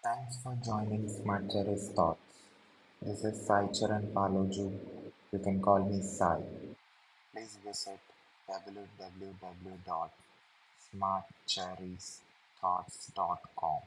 Thanks for joining Smart Cherry's Thoughts. This is Sai Charan Paloju. You can call me Sai. Please visit www.smartcherriesthoughts.com.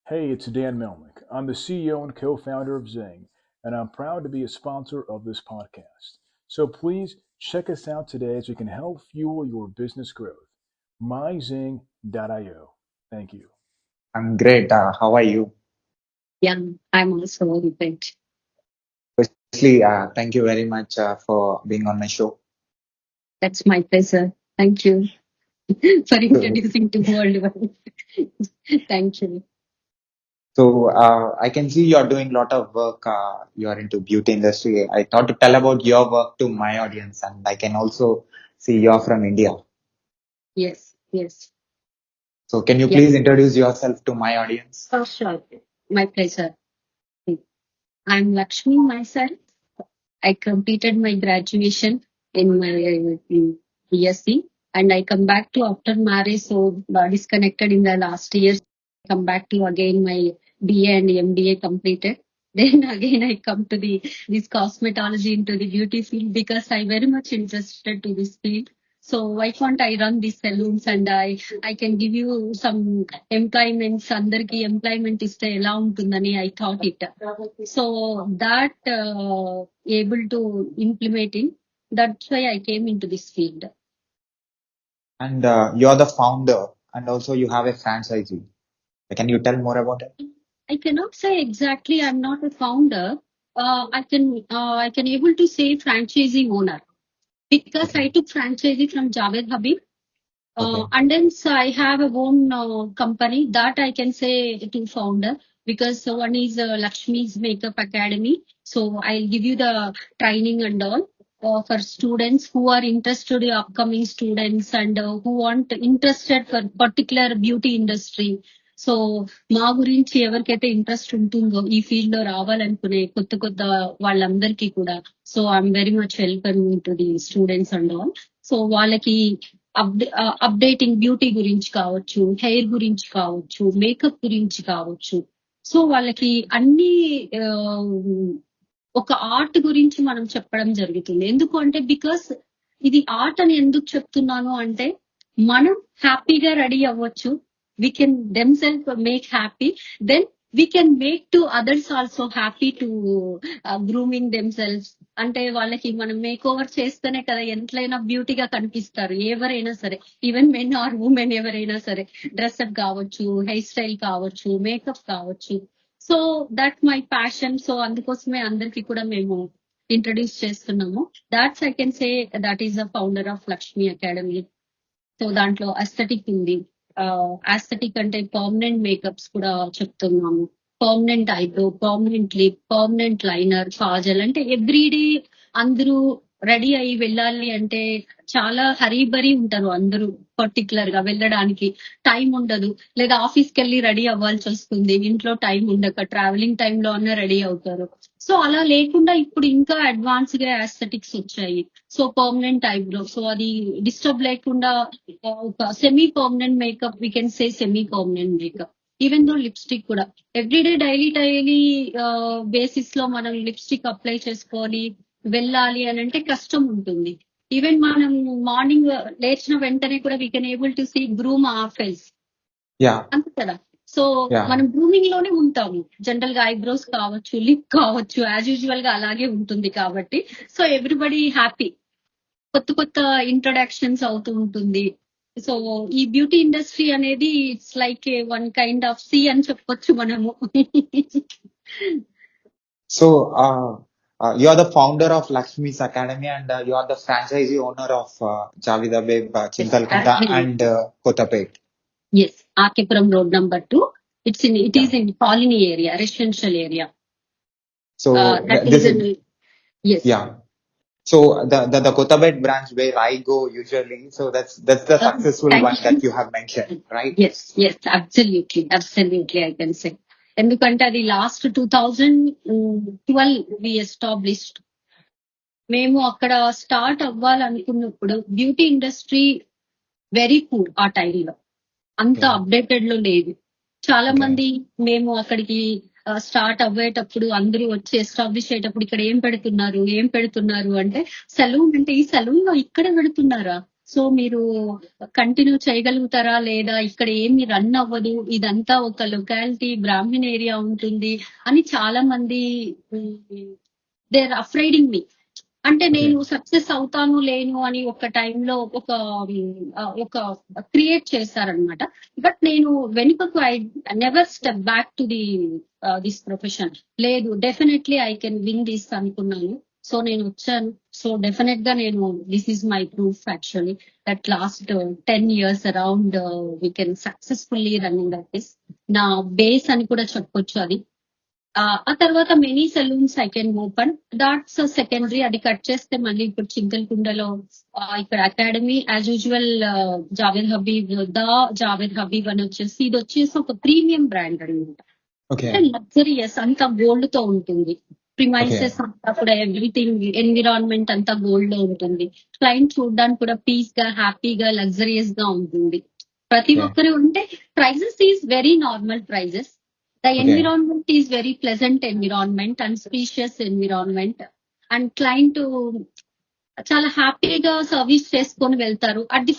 Hey, it's Dan Melnick. I'm the CEO and co founder of Zing, and I'm proud to be a sponsor of this podcast. So please check us out today as we can help fuel your business growth. myzing.io. Thank you. I'm great. How are you? Yeah, I'm also great. Firstly, thank you very much for being on my show. That's my pleasure. Thank you for So, introducing to world. Thank you. I can see you're doing a lot of work. You are into beauty industry. I thought to tell about your work to my audience, and I can also see you're from India. Yes, yes. So, can you Yeah, please introduce yourself to my audience? for sure. My pleasure. I'm Lakshmi myself. I completed my graduation in my BSc and I come back to after marriage, so disconnected in the last years. Come back to again my BA and MBA completed. Then again I come to this cosmetology into the beauty field because I very much interested to this field. So why can't I run these salons and I can give you some employments, అందరికి employment ఇస్తే ఎలా ఉంటుందని I thought it. So that able to implementing, that's why I came into this field. And you're the founder, and also you have a franchisee. Can you tell more about it? I cannot say exactly I'm not a founder. I can able to say franchisee owner because Okay. I took franchisee from Javed Habib. Okay. And then so I have a own company that I can say to founder because one is Lakshmi's Makeup Academy. So I'll give you the training and all for students who are interested, upcoming students and who want interested for particular beauty industry. So మా గురించి ఎవరికైతే interest ఉంటుందో ఈ field లో రావాలనుకునే కొత్త కొత్త వాళ్ళందరికీ కూడా so I'm very much welcome to the students and all. So వాళ్ళకి అప్డేటింగ్ బ్యూటీ గురించి కావచ్చు, హెయిర్ గురించి కావచ్చు, మేకప్ గురించి కావచ్చు. సో వాళ్ళకి అన్ని ఒక ఆర్ట్ గురించి మనం చెప్పడం జరుగుతుంది. ఎందుకు అంటే బికాస్ ఇది ఆర్ట్ అని ఎందుకు చెప్తున్నాను అంటే మనం హ్యాపీగా రెడీ అవ్వచ్చు. We can themselves make happy. Then we can make to others also happy to grooming themselves. అంటే వాళ్ళకి మనం మేక్ ఓవర్ చేస్తేనే కదా ఎంతైనా బ్యూటీగా కనిపిస్తారు ఎవరైనా సరే, ఈవెన్ మెన్ ఆర్ ఉమెన్ ఎవరైనా సరే. డ్రెస్అప్ కావచ్చు, హెయిర్ స్టైల్ కావచ్చు, మేకప్ కావచ్చు. So that my passion. So అందుకోసమే అందరికి కూడా మేము ఇంట్రడ్యూస్ చేస్తున్నాము. That's I can say that is the founder of Lakshmi academy. So దాంట్లో అస్థెటిక్ ఉంది. అస్థెటిక్ అంటే పర్మనెంట్ మేకప్స్ కూడా చెప్తున్నాము. Permanent eyebrow, permanent lip, permanent liner, Kajal అంటే ఎవ్రీడే అందరూ రెడీ అయ్యి వెళ్ళాలి అంటే చాలా హరీబరీ ఉంటారు అందరూ. పర్టికులర్ గా వెళ్ళడానికి టైం ఉండదు, లేదా ఆఫీస్కి వెళ్ళి రెడీ అవ్వాల్సి వస్తుంది, ఇంట్లో టైం ఉండక ట్రావెలింగ్ టైంలో అన్న రెడీ అవుతారు. సో అలా లేకుండా ఇప్పుడు ఇంకా అడ్వాన్స్ గా అస్థెటిక్స్ వచ్చాయి. సో పర్మనెంట్ ఐబ్రో, సో అది డిస్టర్బ్ లేకుండా ఒక semi permanent makeup, we can say semi permanent makeup. Even though lipstick కూడా ఎవ్రీడే డైలీ బేసిస్ లో మనం లిప్స్టిక్ అప్లై చేసుకోవాలి వెళ్ళాలి అని అంటే కష్టం ఉంటుంది. ఈవెన్ మనం మార్నింగ్ లేచిన వెంటనే కూడా we can able to see groom our face, Yeah. అంతే కదా. So Yeah. మనం గ్రూమింగ్ లోనే ఉంటాము. జనరల్ గా ఐబ్రోస్ కావచ్చు, లిప్ కావచ్చు, యాజ్ యూజువల్ గా అలాగే ఉంటుంది కాబట్టి సో ఎవ్రీబడి హ్యాపీ. కొత్త కొత్త ఇంట్రొడక్షన్స్ అవుతూ ఉంటుంది. సో ఈ బ్యూటీ ఇండస్ట్రీ అనేది it's like one kind of sea అని చెప్పొచ్చు మనము. So, you are the founder of Lakshmi's Academy, and you are the franchisee owner of Javed Habib, Chintalkunta, and Kotapet. Yes, Arkepuram Road number 2. It Yeah. is in colony area, residential area. So That this is in, yes. yeah. So the Kotabet branch where I go usually, so that's the successful Thank one you. that you have mentioned, right? Yes, absolutely, I can say. ఎందుకంటే అది last 2012 వి established. మేము అక్కడ start అవ్వాలనుకున్నప్పుడు beauty industry very poor ఆ టైంలో, అంత Okay. Updated లో లేదు. చాలా Okay. మంది మేము అక్కడికి స్టార్ట్ అవ్వేటప్పుడు అందరూ వచ్చి ఎస్టాబ్లిష్ అయ్యేటప్పుడు ఇక్కడ ఏం పెడుతున్నారు అంటే, సలూన్ అంటే ఈ సలూన్ లో ఇక్కడ పెడుతున్నారా, సో మీరు కంటిన్యూ చేయగలుగుతారా లేదా, ఇక్కడ ఏమి రన్ అవ్వదు, ఇదంతా ఒక లొకాలిటీ బ్రాహ్మణ్ ఏరియా ఉంటుంది అని చాలా మంది దే ఆర్ అఫ్రైడింగ్ మీ. అంటే Okay. నేను సక్సెస్ అవుతాను లేను అని ఒక టైంలో ఒక క్రియేట్ చేశారనమాట. బట్ నేను వెనుకకు I never step back to this profession. లేదు, definitely I can win this అనుకున్నాను. సో నేను వచ్చాను. సో డెఫినెట్ గా నేను this is my proof actually that last 10 years around we can successfully running that this. నా base అని కూడా చెప్పొచ్చు అది. ఆ తర్వాత many salons I can open, that's secondary. అది కట్ చేస్తే మళ్ళీ ఇప్పుడు చింతలకుండలో ఇక్కడ academy as usual Javed Habib అని వచ్చేసి, ఇది వచ్చేసి ఒక ప్రీమియం బ్రాండ్ అనమాట. Okay. లగ్జరియస్, అంతా గోల్డ్ తో ఉంటుంది. ప్రిమైసెస్ అంతా కూడా ఎవ్రీథింగ్, ఎన్విరాన్మెంట్ అంతా గోల్డ్ లో ఉంటుంది. క్లయింట్ చూడడానికి కూడా పీస్ గా, హ్యాపీగా, లగ్జరియస్ గా ఉంటుంది. ప్రతి Okay. ఒక్కరు ఉంటే prices is very normal prices. The Okay. environment is very pleasant environment and spacious environment, and client చాలా హ్యాపీగా సర్వీస్ చేసుకొని వెళ్తారు. అట్ ది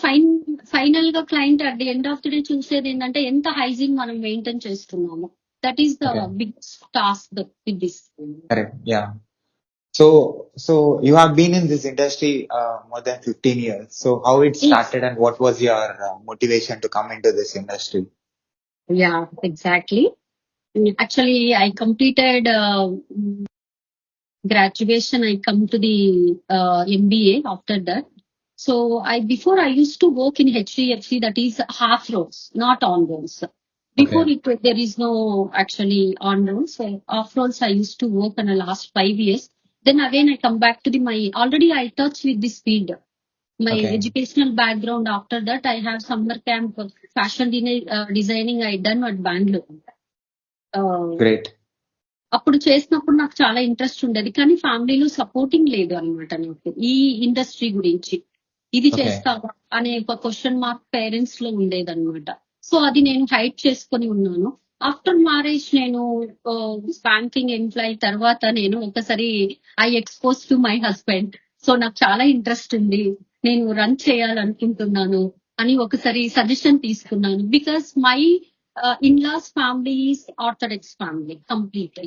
ఫైనల్ గా client at the end of the day చూసేది ఏంటంటే ఎంత హైజీన్ మనం మెయింటైన్ చేస్తున్నాము. That is the Okay. Biggest task with this. Correct. Yeah. So you have been in this industry more than 15 years. So how it started and what was your motivation to come into this industry? Yeah, exactly. Actually, I completed graduation. I come to the MBA after that. So before I used to work in HDFC, that is half roles, not on roles. Before Okay. there is no actually on roles. So off roles I used to work in the last 5 years. Then again I come back to already I touch with this field. My Okay. educational background, after that I have summer camp fashion designing I done at Bangalore. Great. అప్పుడు చేసినప్పుడు నాకు చాలా interest ఉండేది, కానీ ఫ్యామిలీలో supporting లేదు అనమాట నాకు ఈ ఇండస్ట్రీ గురించి. ఇది Okay. చేస్తావా అనే ఒక క్వశ్చన్ మార్క్ పేరెంట్స్ లో ఉండేదన్నమాట. సో అది నేను హైడ్ చేసుకొని ఉన్నాను. ఆఫ్టర్ మ్యారేజ్ నేను బ్యాంకింగ్ ఎంప్లాయీ తర్వాత నేను ఒకసారి I expose to my husband. So నాకు చాలా ఇంట్రెస్ట్ ఉంది, నేను రన్ చేయాలనుకుంటున్నాను అని ఒకసారి సజెషన్ తీసుకున్నాను. Because my in-laws family is orthodox family completely,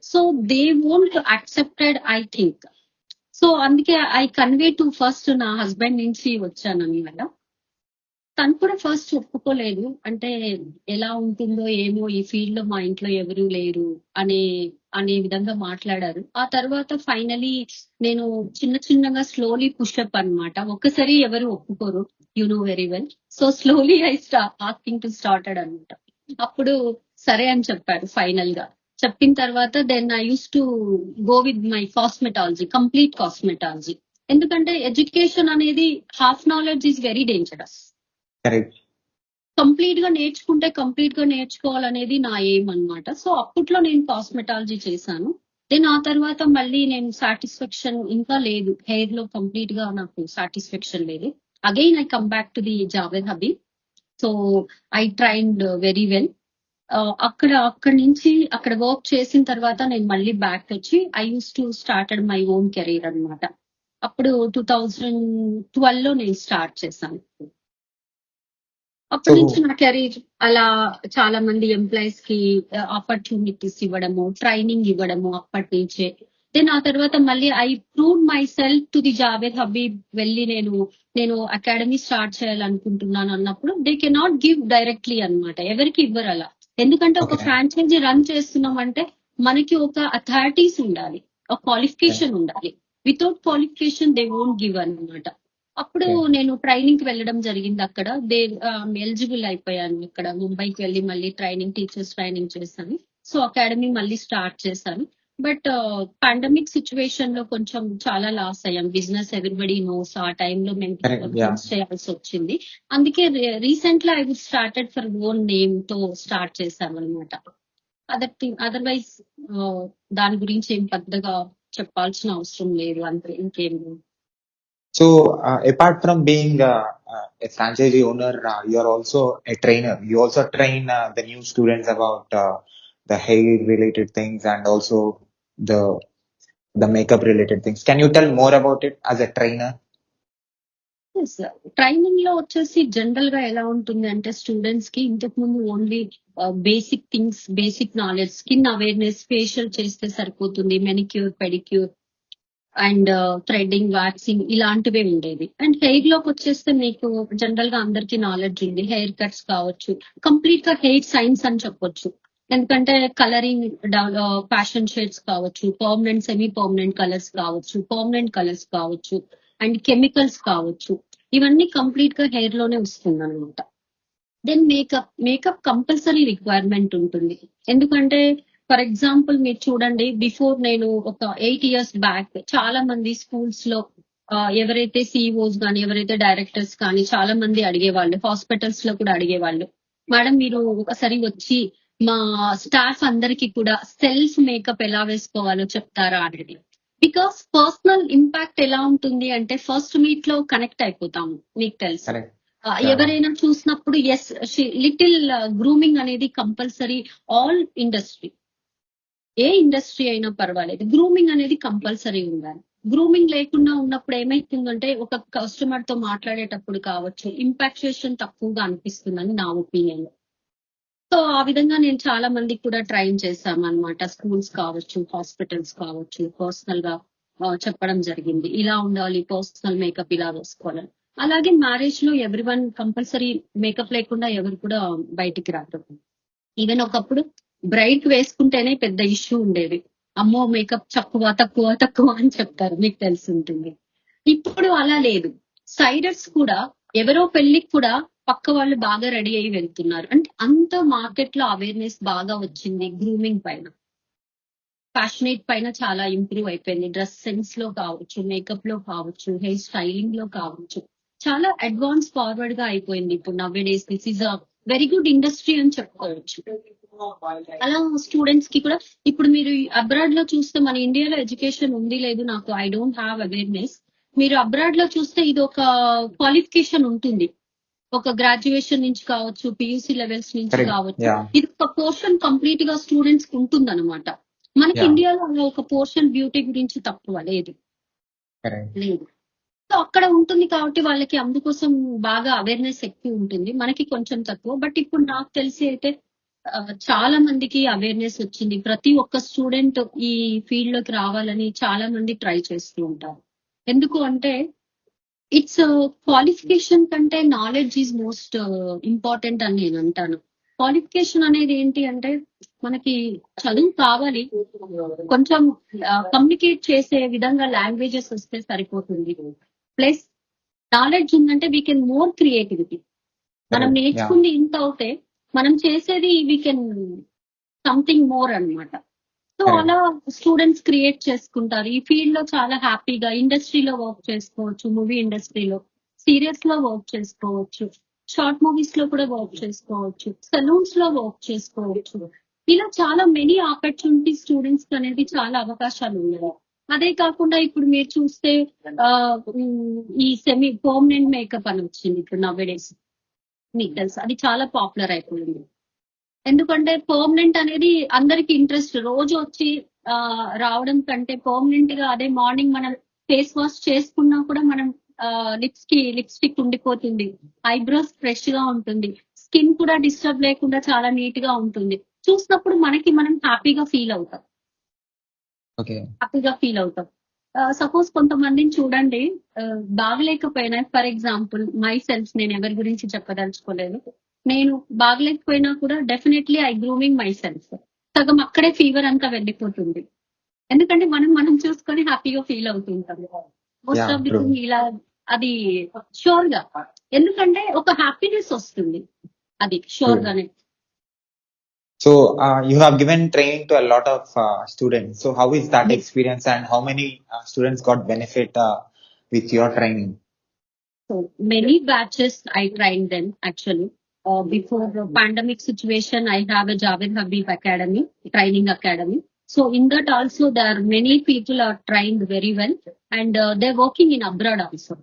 so they won't accepted, I think. So అందుకే ఐ కన్వే టు ఫస్ట్ నా హస్బెండ్ నుంచి వచ్చాను అనమాట. తను కూడా ఫస్ట్ ఒప్పుకోలేదు, అంటే ఎలా ఉంటుందో ఏమో ఈ ఫీల్డ్ లో, మా ఇంట్లో ఎవరు లేరు అనే విధంగా మాట్లాడారు. ఆ తర్వాత ఫైనలీ నేను చిన్నగా స్లోలీ పుషప్ అన్నమాట. ఒక్కసారి ఎవరు ఒప్పుకోరు, you know very well. So slowly I asking to started అనమాట. అప్పుడు సరే అని చెప్పారు ఫైనల్ గా. చెప్పిన తర్వాత then I use to go with my cosmetology, complete cosmetology. ఎందుకంటే ఎడ్యుకేషన్ అనేది half knowledge is very dangerous. Correct. Complete గా నేర్చుకోవాలనేది నా ఎయిమ్ అన్నమాట. సో అప్పట్లో నేను కాస్మెటాలజీ చేశాను. దెన్ ఆ తర్వాత మళ్ళీ నేను సాటిస్ఫాక్షన్ ఇంకా లేదు, హెయిర్ లో కంప్లీట్ గా నాకు సాటిస్ఫాక్షన్ లేదు. Again I come back to the Javed Habib. So I trained very well. అక్కడి నుంచి అక్కడ వర్క్ చేసిన తర్వాత నేను మళ్ళీ బ్యాక్ వచ్చి I use to started my own career అన్నమాట. అప్పుడు 2012 లో నేను స్టార్ట్ చేశాను. అప్పటి నుంచి నా కెరీర్ అలా చాలా మంది ఎంప్లాయీస్ కి ఆపర్చునిటీస్ ఇవ్వడము, ట్రైనింగ్ ఇవ్వడము అప్పటి నుంచే. దెన్ ఆ తర్వాత మళ్ళీ I prove my self to the Javed Habib. వెళ్ళి నేను అకాడమీ స్టార్ట్ చేయాలనుకుంటున్నాను అన్నప్పుడు దే కెనాట్ గివ్ డైరెక్ట్లీ అన్నమాట, ఎవరికి ఇవ్వరు అలా. ఎందుకంటే ఒక Okay. ఫ్రాంచైజీ రన్ చేస్తున్నాం అంటే మనకి ఒక అథారిటీస్ ఉండాలి, ఒక క్వాలిఫికేషన్ ఉండాలి. Without qualification they won't give అన్నమాట. అప్పుడు Okay. నేను ట్రైనింగ్ కి వెళ్ళడం జరిగింది. అక్కడ ఎలిజిబుల్ అయిపోయాను. ఇక్కడ ముంబైకి వెళ్ళి మళ్ళీ టీచర్స్ ట్రైనింగ్ చేశాను. సో అకాడమీ మళ్ళీ స్టార్ట్ చేశాను. బట్ పాండమిక్ సిచ్యువేషన్ లో కొంచెం చాలా లాస్ అయ్యాం. బిజినెస్ ఎవ్రీబడి నోస్ ఆ టైంలో మేము Correct. Yeah. క్లోజ్ చేయాల్సి వచ్చింది. అందుకే రీసెంట్ గా I would started for own name తో స్టార్ట్ చేశాం అనమాట. అదర్వైజ్ దాని గురించి ఏం పెద్దగా చెప్పాల్సిన అవసరం లేదు. అంతే, ఇంకేం లేదు. So, apart from being a franchisee owner, you're also a trainer. You also train the new students about the hair related things and also the makeup related things. Can you tell more about it as a trainer? Training లో వచ్చేసి general గా ఎలా ఉంటుంది అంటే students కి ఇంతకు ముందు only basic things, basic knowledge, skin awareness, facial చేస్తే సరిపోతుంది, manicure, pedicure and threading, waxing ఇలాంటివే ఉండేది. అండ్ హెయిర్ లోకి వచ్చేస్తే మీకు జనరల్ గా అందరికి నాలెడ్జ్ ఉంది. హెయిర్ కట్స్ కావచ్చు, కంప్లీట్ గా హెయిర్ సైన్స్ అని చెప్పొచ్చు. ఎందుకంటే కలరింగ్, ఫ్యాషన్ షేడ్స్ కావచ్చు, పర్మనెంట్, సెమీ పర్మనెంట్ కలర్స్ కావచ్చు, పర్మనెంట్ కలర్స్ కావచ్చు, అండ్ కెమికల్స్ కావచ్చు, ఇవన్నీ కంప్లీట్ గా హెయిర్ లోనే వస్తుంది అనమాట. దెన్ మేకప్ కంపల్సరీ రిక్వైర్మెంట్ ఉంటుంది. ఎందుకంటే ఫర్ ఎగ్జాంపుల్ మీరు చూడండి, బిఫోర్ నేను ఒక 8 years బ్యాక్ చాలా మంది స్కూల్స్ లో ఎవరైతే సిఇఓస్ కానీ, ఎవరైతే డైరెక్టర్స్ కానీ చాలా మంది అడిగేవాళ్ళు, హాస్పిటల్స్ లో కూడా అడిగేవాళ్ళు, మేడం మీరు ఒకసారి వచ్చి మా స్టాఫ్ అందరికి కూడా సెల్ఫ్ మేకప్ ఎలా వేసుకోవాలో చెప్తారా అనేది. బికాస్ పర్సనల్ ఇంపాక్ట్ ఎలా ఉంటుంది అంటే ఫస్ట్ మీట్ లో కనెక్ట్ అయిపోతాము, మీకు తెలుసు. Correct. ఎవరైనా చూసినప్పుడు ఎస్ లిటిల్ గ్రూమింగ్ అనేది కంపల్సరీ. ఆల్ ఇండస్ట్రీ, ఏ ఇండస్ట్రీ అయినా పర్వాలేదు, గ్రూమింగ్ అనేది కంపల్సరీ ఉండాలి. గ్రూమింగ్ లేకుండా ఉన్నప్పుడు ఏమైతుందంటే ఒక కస్టమర్ తో మాట్లాడేటప్పుడు కావచ్చు ఇంపాక్చుయేషన్ తక్కువగా అనిపిస్తుందని నా ఒపీనియన్. సో ఆ విధంగా నేను చాలా మందికి కూడా ట్రైన్ చేశాను అనమాట. స్కూల్స్ కావచ్చు, హాస్పిటల్స్ కావచ్చు, పర్సనల్ గా చెప్పడం జరిగింది, ఇలా ఉండాలి, పర్సనల్ మేకప్ ఇలా వేసుకోవాలని. అలాగే మ్యారేజ్ లో ఎవ్రీవన్ కంపల్సరీ మేకప్ లేకుండా ఎవరు కూడా బయటికి రారు. ఈవెన్ ఒకప్పుడు బ్రైట్ వేసుకుంటేనే పెద్ద ఇష్యూ ఉండేది. అమ్మో మేకప్ తక్కువ తక్కువ తక్కువ అని చెప్తారు, మీకు తెలిసి ఉంటుంది. ఇప్పుడు అలా లేదు. సైడర్స్ కూడా ఎవరో పెళ్లికి కూడా పక్క వాళ్ళు బాగా రెడీ అయ్యి వెళ్తున్నారు. అంటే అంత మార్కెట్ లో అవేర్నెస్ బాగా వచ్చింది. గ్రూమింగ్ పైన, ఫ్యాషనేట్ పైన చాలా ఇంప్రూవ్ అయిపోయింది. డ్రెస్ సెన్స్ లో కావచ్చు, మేకప్ లో కావచ్చు, హెయిర్ స్టైలింగ్ లో కావచ్చు, చాలా అడ్వాన్స్ ఫార్వర్డ్ గా అయిపోయింది ఇప్పుడు. నవ్వే days this is a very good industry అని చెప్పుకోవచ్చు. అలా స్టూడెంట్స్ కి కూడా ఇప్పుడు మీరు అబ్రాడ్ లో చూస్తే, మన ఇండియాలో ఎడ్యుకేషన్ ఉంది లేదు నాకు ఐ డోంట్ హ్యావ్ అవేర్నెస్. మీరు అబ్రాడ్ లో చూస్తే ఇది ఒక క్వాలిఫికేషన్ ఉంటుంది. ఒక గ్రాడ్యుయేషన్ నుంచి కావచ్చు, పియూసీ లెవెల్స్ నుంచి Correct. కావచ్చు, Yeah. ఇది ఒక పోర్షన్ కంప్లీట్ గా స్టూడెంట్స్ కి ఉంటుంది అనమాట. మనకి Yeah. ఇండియాలో అలా ఒక పోర్షన్ బ్యూటీ గురించి తక్కువ లేదు. Correct. లేదు. సో అక్కడ ఉంటుంది కాబట్టి వాళ్ళకి అందుకోసం బాగా అవేర్నెస్ ఎక్కువ ఉంటుంది, మనకి కొంచెం తక్కువ. బట్ ఇప్పుడు నాకు తెలిసి అయితే చాలా మందికి అవేర్నెస్ వచ్చింది. ప్రతి ఒక్క స్టూడెంట్ ఈ ఫీల్డ్ లోకి రావాలని చాలా మంది ట్రై చేస్తూ ఉంటారు. ఎందుకు అంటే ఇట్స్ క్వాలిఫికేషన్ కంటే నాలెడ్జ్ ఈజ్ మోస్ట్ ఇంపార్టెంట్ అని నేను అంటాను. క్వాలిఫికేషన్ అనేది ఏంటి అంటే మనకి చదువు కావాలి, కొంచెం కమ్యూనికేట్ చేసే విధంగా లాంగ్వేజెస్ వస్తే సరిపోతుంది. ప్లస్ నాలెడ్జ్ ఉందంటే వీ కెన్ మోర్ క్రియేటివిటీ. మనం Correct. Yeah. నేర్చుకుంది ఇంత అవుతే మనం చేసేది వీ కెన్ సంథింగ్ మోర్ అన్నమాట. So Correct. అలా స్టూడెంట్స్ క్రియేట్ చేసుకుంటారు. ఈ ఫీల్డ్ లో చాలా హ్యాపీగా ఇండస్ట్రీలో వర్క్ చేసుకోవచ్చు, మూవీ ఇండస్ట్రీలో, సీరియల్స్ లో వర్క్ చేసుకోవచ్చు, షార్ట్ మూవీస్ లో కూడా వర్క్ చేసుకోవచ్చు, సలూన్స్ లో వర్క్ చేసుకోవచ్చు. ఇలా చాలా మెనీ ఆపర్చునిటీస్ స్టూడెంట్స్ కి అనేది చాలా అవకాశాలు ఉన్నాయి. అదే కాకుండా ఇప్పుడు మీరు చూస్తే ఈ సెమీ పర్మనెంట్ మేకప్ అని వచ్చింది ఇప్పుడు నవ్వేడేస్, మీకు తెలుసు అది చాలా పాపులర్ అయిపోయింది. ఎందుకంటే పర్మనెంట్ అనేది అందరికి ఇంట్రెస్ట్. రోజు వచ్చి రావడం కంటే పర్మనెంట్ గా అదే మార్నింగ్ మనం ఫేస్ వాష్ చేసుకున్నా కూడా మనం లిప్స్ కి లిప్స్టిక్ ఉండిపోతుంది, ఐబ్రోస్ ఫ్రెష్ గా ఉంటుంది, స్కిన్ కూడా డిస్టర్బ్ లేకుండా చాలా నీట్ గా ఉంటుంది. చూసినప్పుడు మనకి మనం హ్యాపీగా ఫీల్ అవుతాం. Okay. హ్యాపీగా ఫీల్ అవుతాం. సపోజ్ కొంతమందిని చూడండి, బాగలేకపోయినా, ఫర్ ఎగ్జాంపుల్ మై సెల్ఫ్, నేను ఎవరి గురించి చెప్పదలుచుకోలేదు, నేను బాగలేకపోయినా కూడా definitely I grooming myself. సగం అక్కడే ఫీవర్ అంతా వెళ్ళిపోతుంది. ఎందుకంటే మనం చూసుకొని హ్యాపీగా ఫీల్ అవుతుంటాం. Most Yeah. Of the True. Thing ఇలా అది షూర్ గా, ఎందుకంటే ఒక హ్యాపీనెస్ వస్తుంది, అది షూర్ True. గానే. So you have given training to a lot of students. So how is that Yes. experience, and how many students got benefit with your training? So many batches I trained them actually. Before the pandemic situation, I have a Javed Habib Academy, training academy. So in that also there are many people are trained very well, and they're working in abroad also.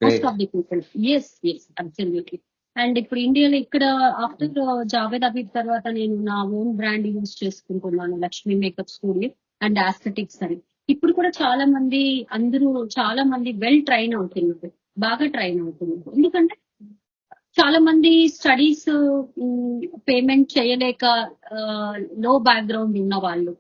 Most Great. of the people. Yes, yes, absolutely. And ఇప్పుడు ఇండియాలో ఇక్కడ after Javed Abid తర్వాత నేను నా own brand use చేసుకుంటున్నాను, Lakshmi makeup studio and aesthetics అని. ఇప్పుడు కూడా చాలా మంది అందరూ చాలా మంది వెల్ ట్రైన్ అవుతున్నారు, బాగా ట్రైన్ అవుతున్నారు. ఎందుకంటే చాలా మంది స్టడీస్ పేమెంట్ చేయలేక లో బ్యాక్గ్రౌండ్ ఉన్న వాళ్ళు,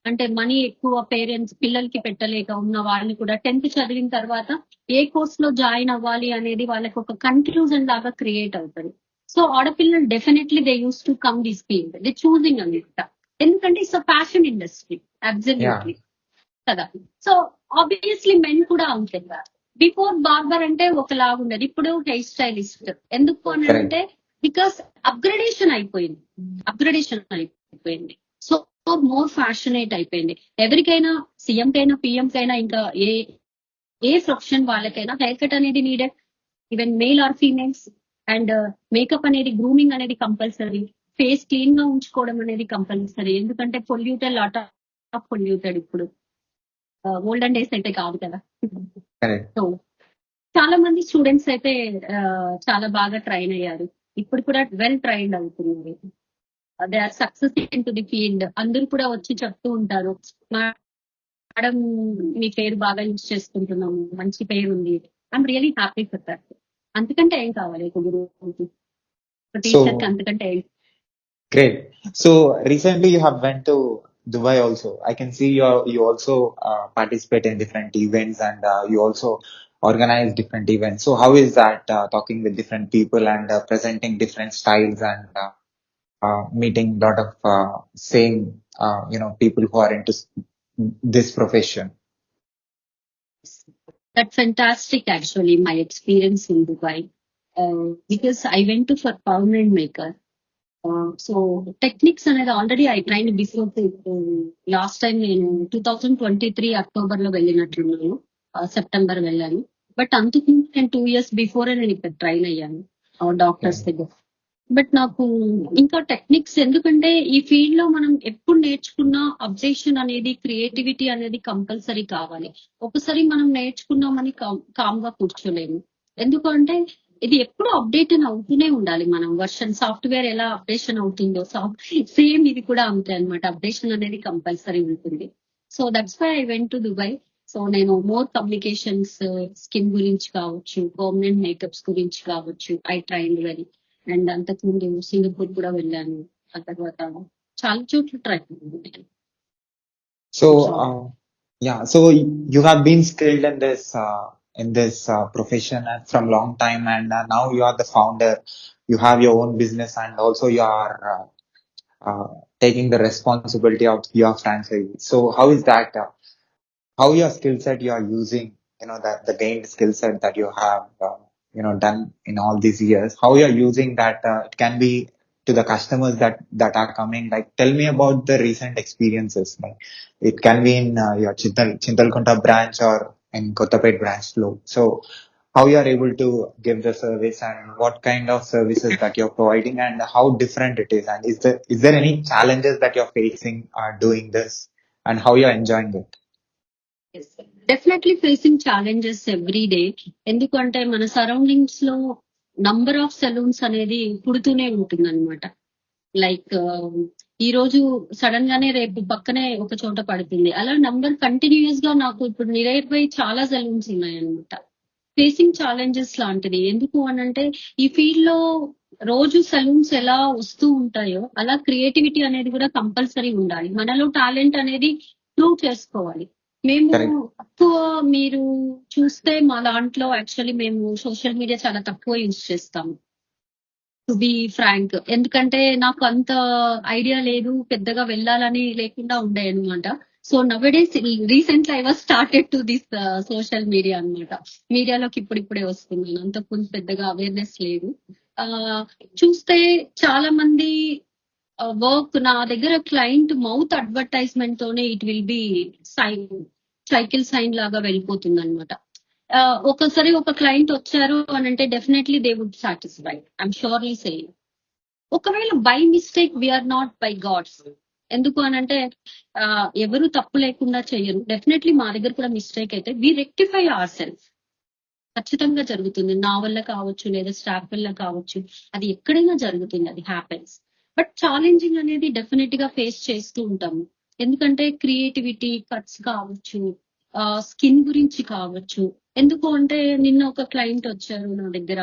అంటే మనీ ఎక్కువ పేరెంట్స్ పిల్లలకి పెట్టలేక ఉన్న వాళ్ళు కూడా 10th చదివిన తర్వాత ఏ కోర్స్ లో జాయిన్ అవ్వాలి అనేది వాళ్ళకి ఒక కన్ఫ్యూజన్ లాగా క్రియేట్ అవుతుంది. సో ఆడపిల్లలు definitely they use to come this field, they choosing అనమాట. ఎందుకంటే it's a fashion industry, Yeah. Absolutely కదా. సో ఆబ్వియస్లీ మెన్ కూడా అంతే. బిఫోర్ బార్బర్ అంటే ఒకలాగా ఉండదు, ఇప్పుడు హెయిర్ స్టైలిస్ట్. ఎందుకు అని Correct. అంటే బికాస్ అప్గ్రేడేషన్ అయిపోయింది. సో మోర్ ఫ్యాషనేట్ అయిపోయింది. ఎవరికైనా సీఎం కైనా పిఎం కైనా ఇంకా ఏ ప్రొఫెషన్ వాళ్ళకైనా హెయిర్ కట్ అనేది needed, even male or females. And makeup అనేది, గ్రూమింగ్ అనేది కంపల్సరీ. ఫేస్ క్లీన్ గా ఉంచుకోవడం అనేది కంపల్సరీ. ఎందుకంటే లాట్ ఆఫ్ పొల్యూటెడ్ ఇప్పుడు, ఓల్డెన్ డేస్ అయితే కాదు కదా. Correct. సో చాలా మంది స్టూడెంట్స్ అయితే చాలా బాగా ట్రైన్ అయ్యారు, ఇప్పుడు కూడా వెల్ ట్రైన్డ్ అవుతున్నారు. They are success in to the field. అందరూ కూడా వచ్చి చెప్తూ ఉంటారు, మేడం మీ పేరు బాగా యూజ్ చేసుకుంటున్నాము, మంచి పేరు ఉంది. I'm really happy for that. అంతకంటే ఏం కావాలి ఒక గురువుకి, ఒక టీచర్ కి So అంతకంటే ఏం. great. So recently you have went to Dubai also. I can see you also participate in different events, and you also organize different events. So how is that talking with different people and presenting different styles, and meeting a lot of same people who are into this profession? That's fantastic, actually, my experience in Dubai. Because I went to for permanent maker. So techniques అనేది already I train before. Last time నేను 2023 October లో వెళ్ళినట్లున్నాను, September వెళ్ళాను. But అంతకు నేను 2 years before నేను ఇక్కడ train అయ్యాను doctors Okay. దగ్గర. బట్ నాకు ఇంకా టెక్నిక్స్, ఎందుకంటే ఈ ఫీల్డ్ లో మనం ఎప్పుడు నేర్చుకున్నా అబ్జెక్షన్ అనేది, క్రియేటివిటీ అనేది కంపల్సరీ కావాలి. ఒకసారి మనం నేర్చుకున్నామని కామ్ గా కూర్చోలేము. ఎందుకంటే ఇది ఎప్పుడు అప్డేషన్ అవుతూనే ఉండాలి. మనం వర్షన్ సాఫ్ట్వేర్ ఎలా అప్డేషన్ అవుతుందో సేమ్ ఇది కూడా అంతే అనమాట, అప్డేషన్ అనేది కంపల్సరీ ఉంటుంది. So that's why I went to Dubai. సో నేను మోర్ కమ్యూనికేషన్స్, స్కిన్ గురించి కావచ్చు, పర్మనెంట్ మేకప్స్ గురించి కావచ్చు, ఐ ట్రైన్ వెల్. అండ్ అంతకుముందు సింగపూర్ కూడా వెళ్ళాను, ఆ తర్వాత చాలా చోట్ల ట్రై అయ్యాను. So yeah, so you have been skilled in this profession from long time, and now you are the founder. You have your own business, and also you are taking the responsibility of your franchise. So how is that? How your skill set you are using? That the gained skill set that you have done in all these years. How you are using that? It can be to the customers that are coming. Like, tell me about the recent experiences. Like, it can be in your Chintalkunta branch or in Kottapet branch flow. So how you are able to give the service, and what kind of services that you're providing, and how different it is, and is there any challenges that you're facing doing this, and how you're enjoying it? Definitely facing challenges every day. ఎందుకంటే మన surroundings లో number of salons అనేది పుడుతూనే ఉంటుంది అనమాట. Like ఈ రోజు sudden గానే రేపు పక్కనే ఒక చోట పడుతుంది, అలా నంబర్ కంటిన్యూస్ గా నాకు ఇప్పుడు నియర్ బై చాలా సెలూన్స్ ఉన్నాయన్నమాట. ఫేసింగ్ ఛాలెంజెస్ లాంటిది. ఎందుకు అనంటే ఈ ఫీల్డ్ లో రోజు సెలూన్స్ ఎలా వస్తూ ఉంటాయో అలా క్రియేటివిటీ అనేది కూడా కంపల్సరీ ఉండాలి. మనలో టాలెంట్ అనేది ప్రూవ్ చేసుకోవాలి. మేము Correct. ఎక్కువ మీరు చూస్తే మా దాంట్లో యాక్చువల్లీ మేము సోషల్ మీడియా చాలా తక్కువ యూజ్ చేస్తాము, టు బి ఫ్రాంక్. ఎందుకంటే నాకు అంత ఐడియా లేదు, పెద్దగా వెళ్ళాలని లేకుండా ఉండే అనమాట. So nowadays recently I was started to this social media అనమాట. మీడియాలోకి ఇప్పుడిప్పుడే వస్తున్నాను, అంతకుముందు పెద్దగా అవేర్నెస్ లేదు. చూస్తే చాలా మంది వర్క్ నా దగ్గర క్లయింట్ మౌత్ అడ్వర్టైజ్మెంట్ తోనే it will be cycle sign లాగా వెళ్ళిపోతుంది అనమాట. ఒకసారి ఒక క్లయింట్ వచ్చారు అని అంటే definitely they would satisfy, I'm surely saying. ఒకవేళ by mistake we're not by gods. ఎందుకు అనంటే ఎవరు తప్పు లేకుండా చెయ్యరు. డెఫినెట్లీ మా దగ్గర కూడా మిస్టేక్ అయితే వి రెక్టిఫై అవర్ సెల్ఫ్. ఖచ్చితంగా జరుగుతుంది. నా వల్ల కావచ్చు, లేదా స్టాఫ్ వల్ల కావచ్చు, అది ఎక్కడైనా జరుగుతుంది, అది హ్యాపెన్స్. బట్ ఛాలెంజింగ్ అనేది డెఫినెట్ గా ఫేస్ చేస్తూ ఉంటాము. ఎందుకంటే క్రియేటివిటీ కట్స్ కావచ్చు, స్కిన్ గురించి కావచ్చు. ఎందుకు అంటే నిన్న ఒక క్లయింట్ వచ్చారు నా దగ్గర.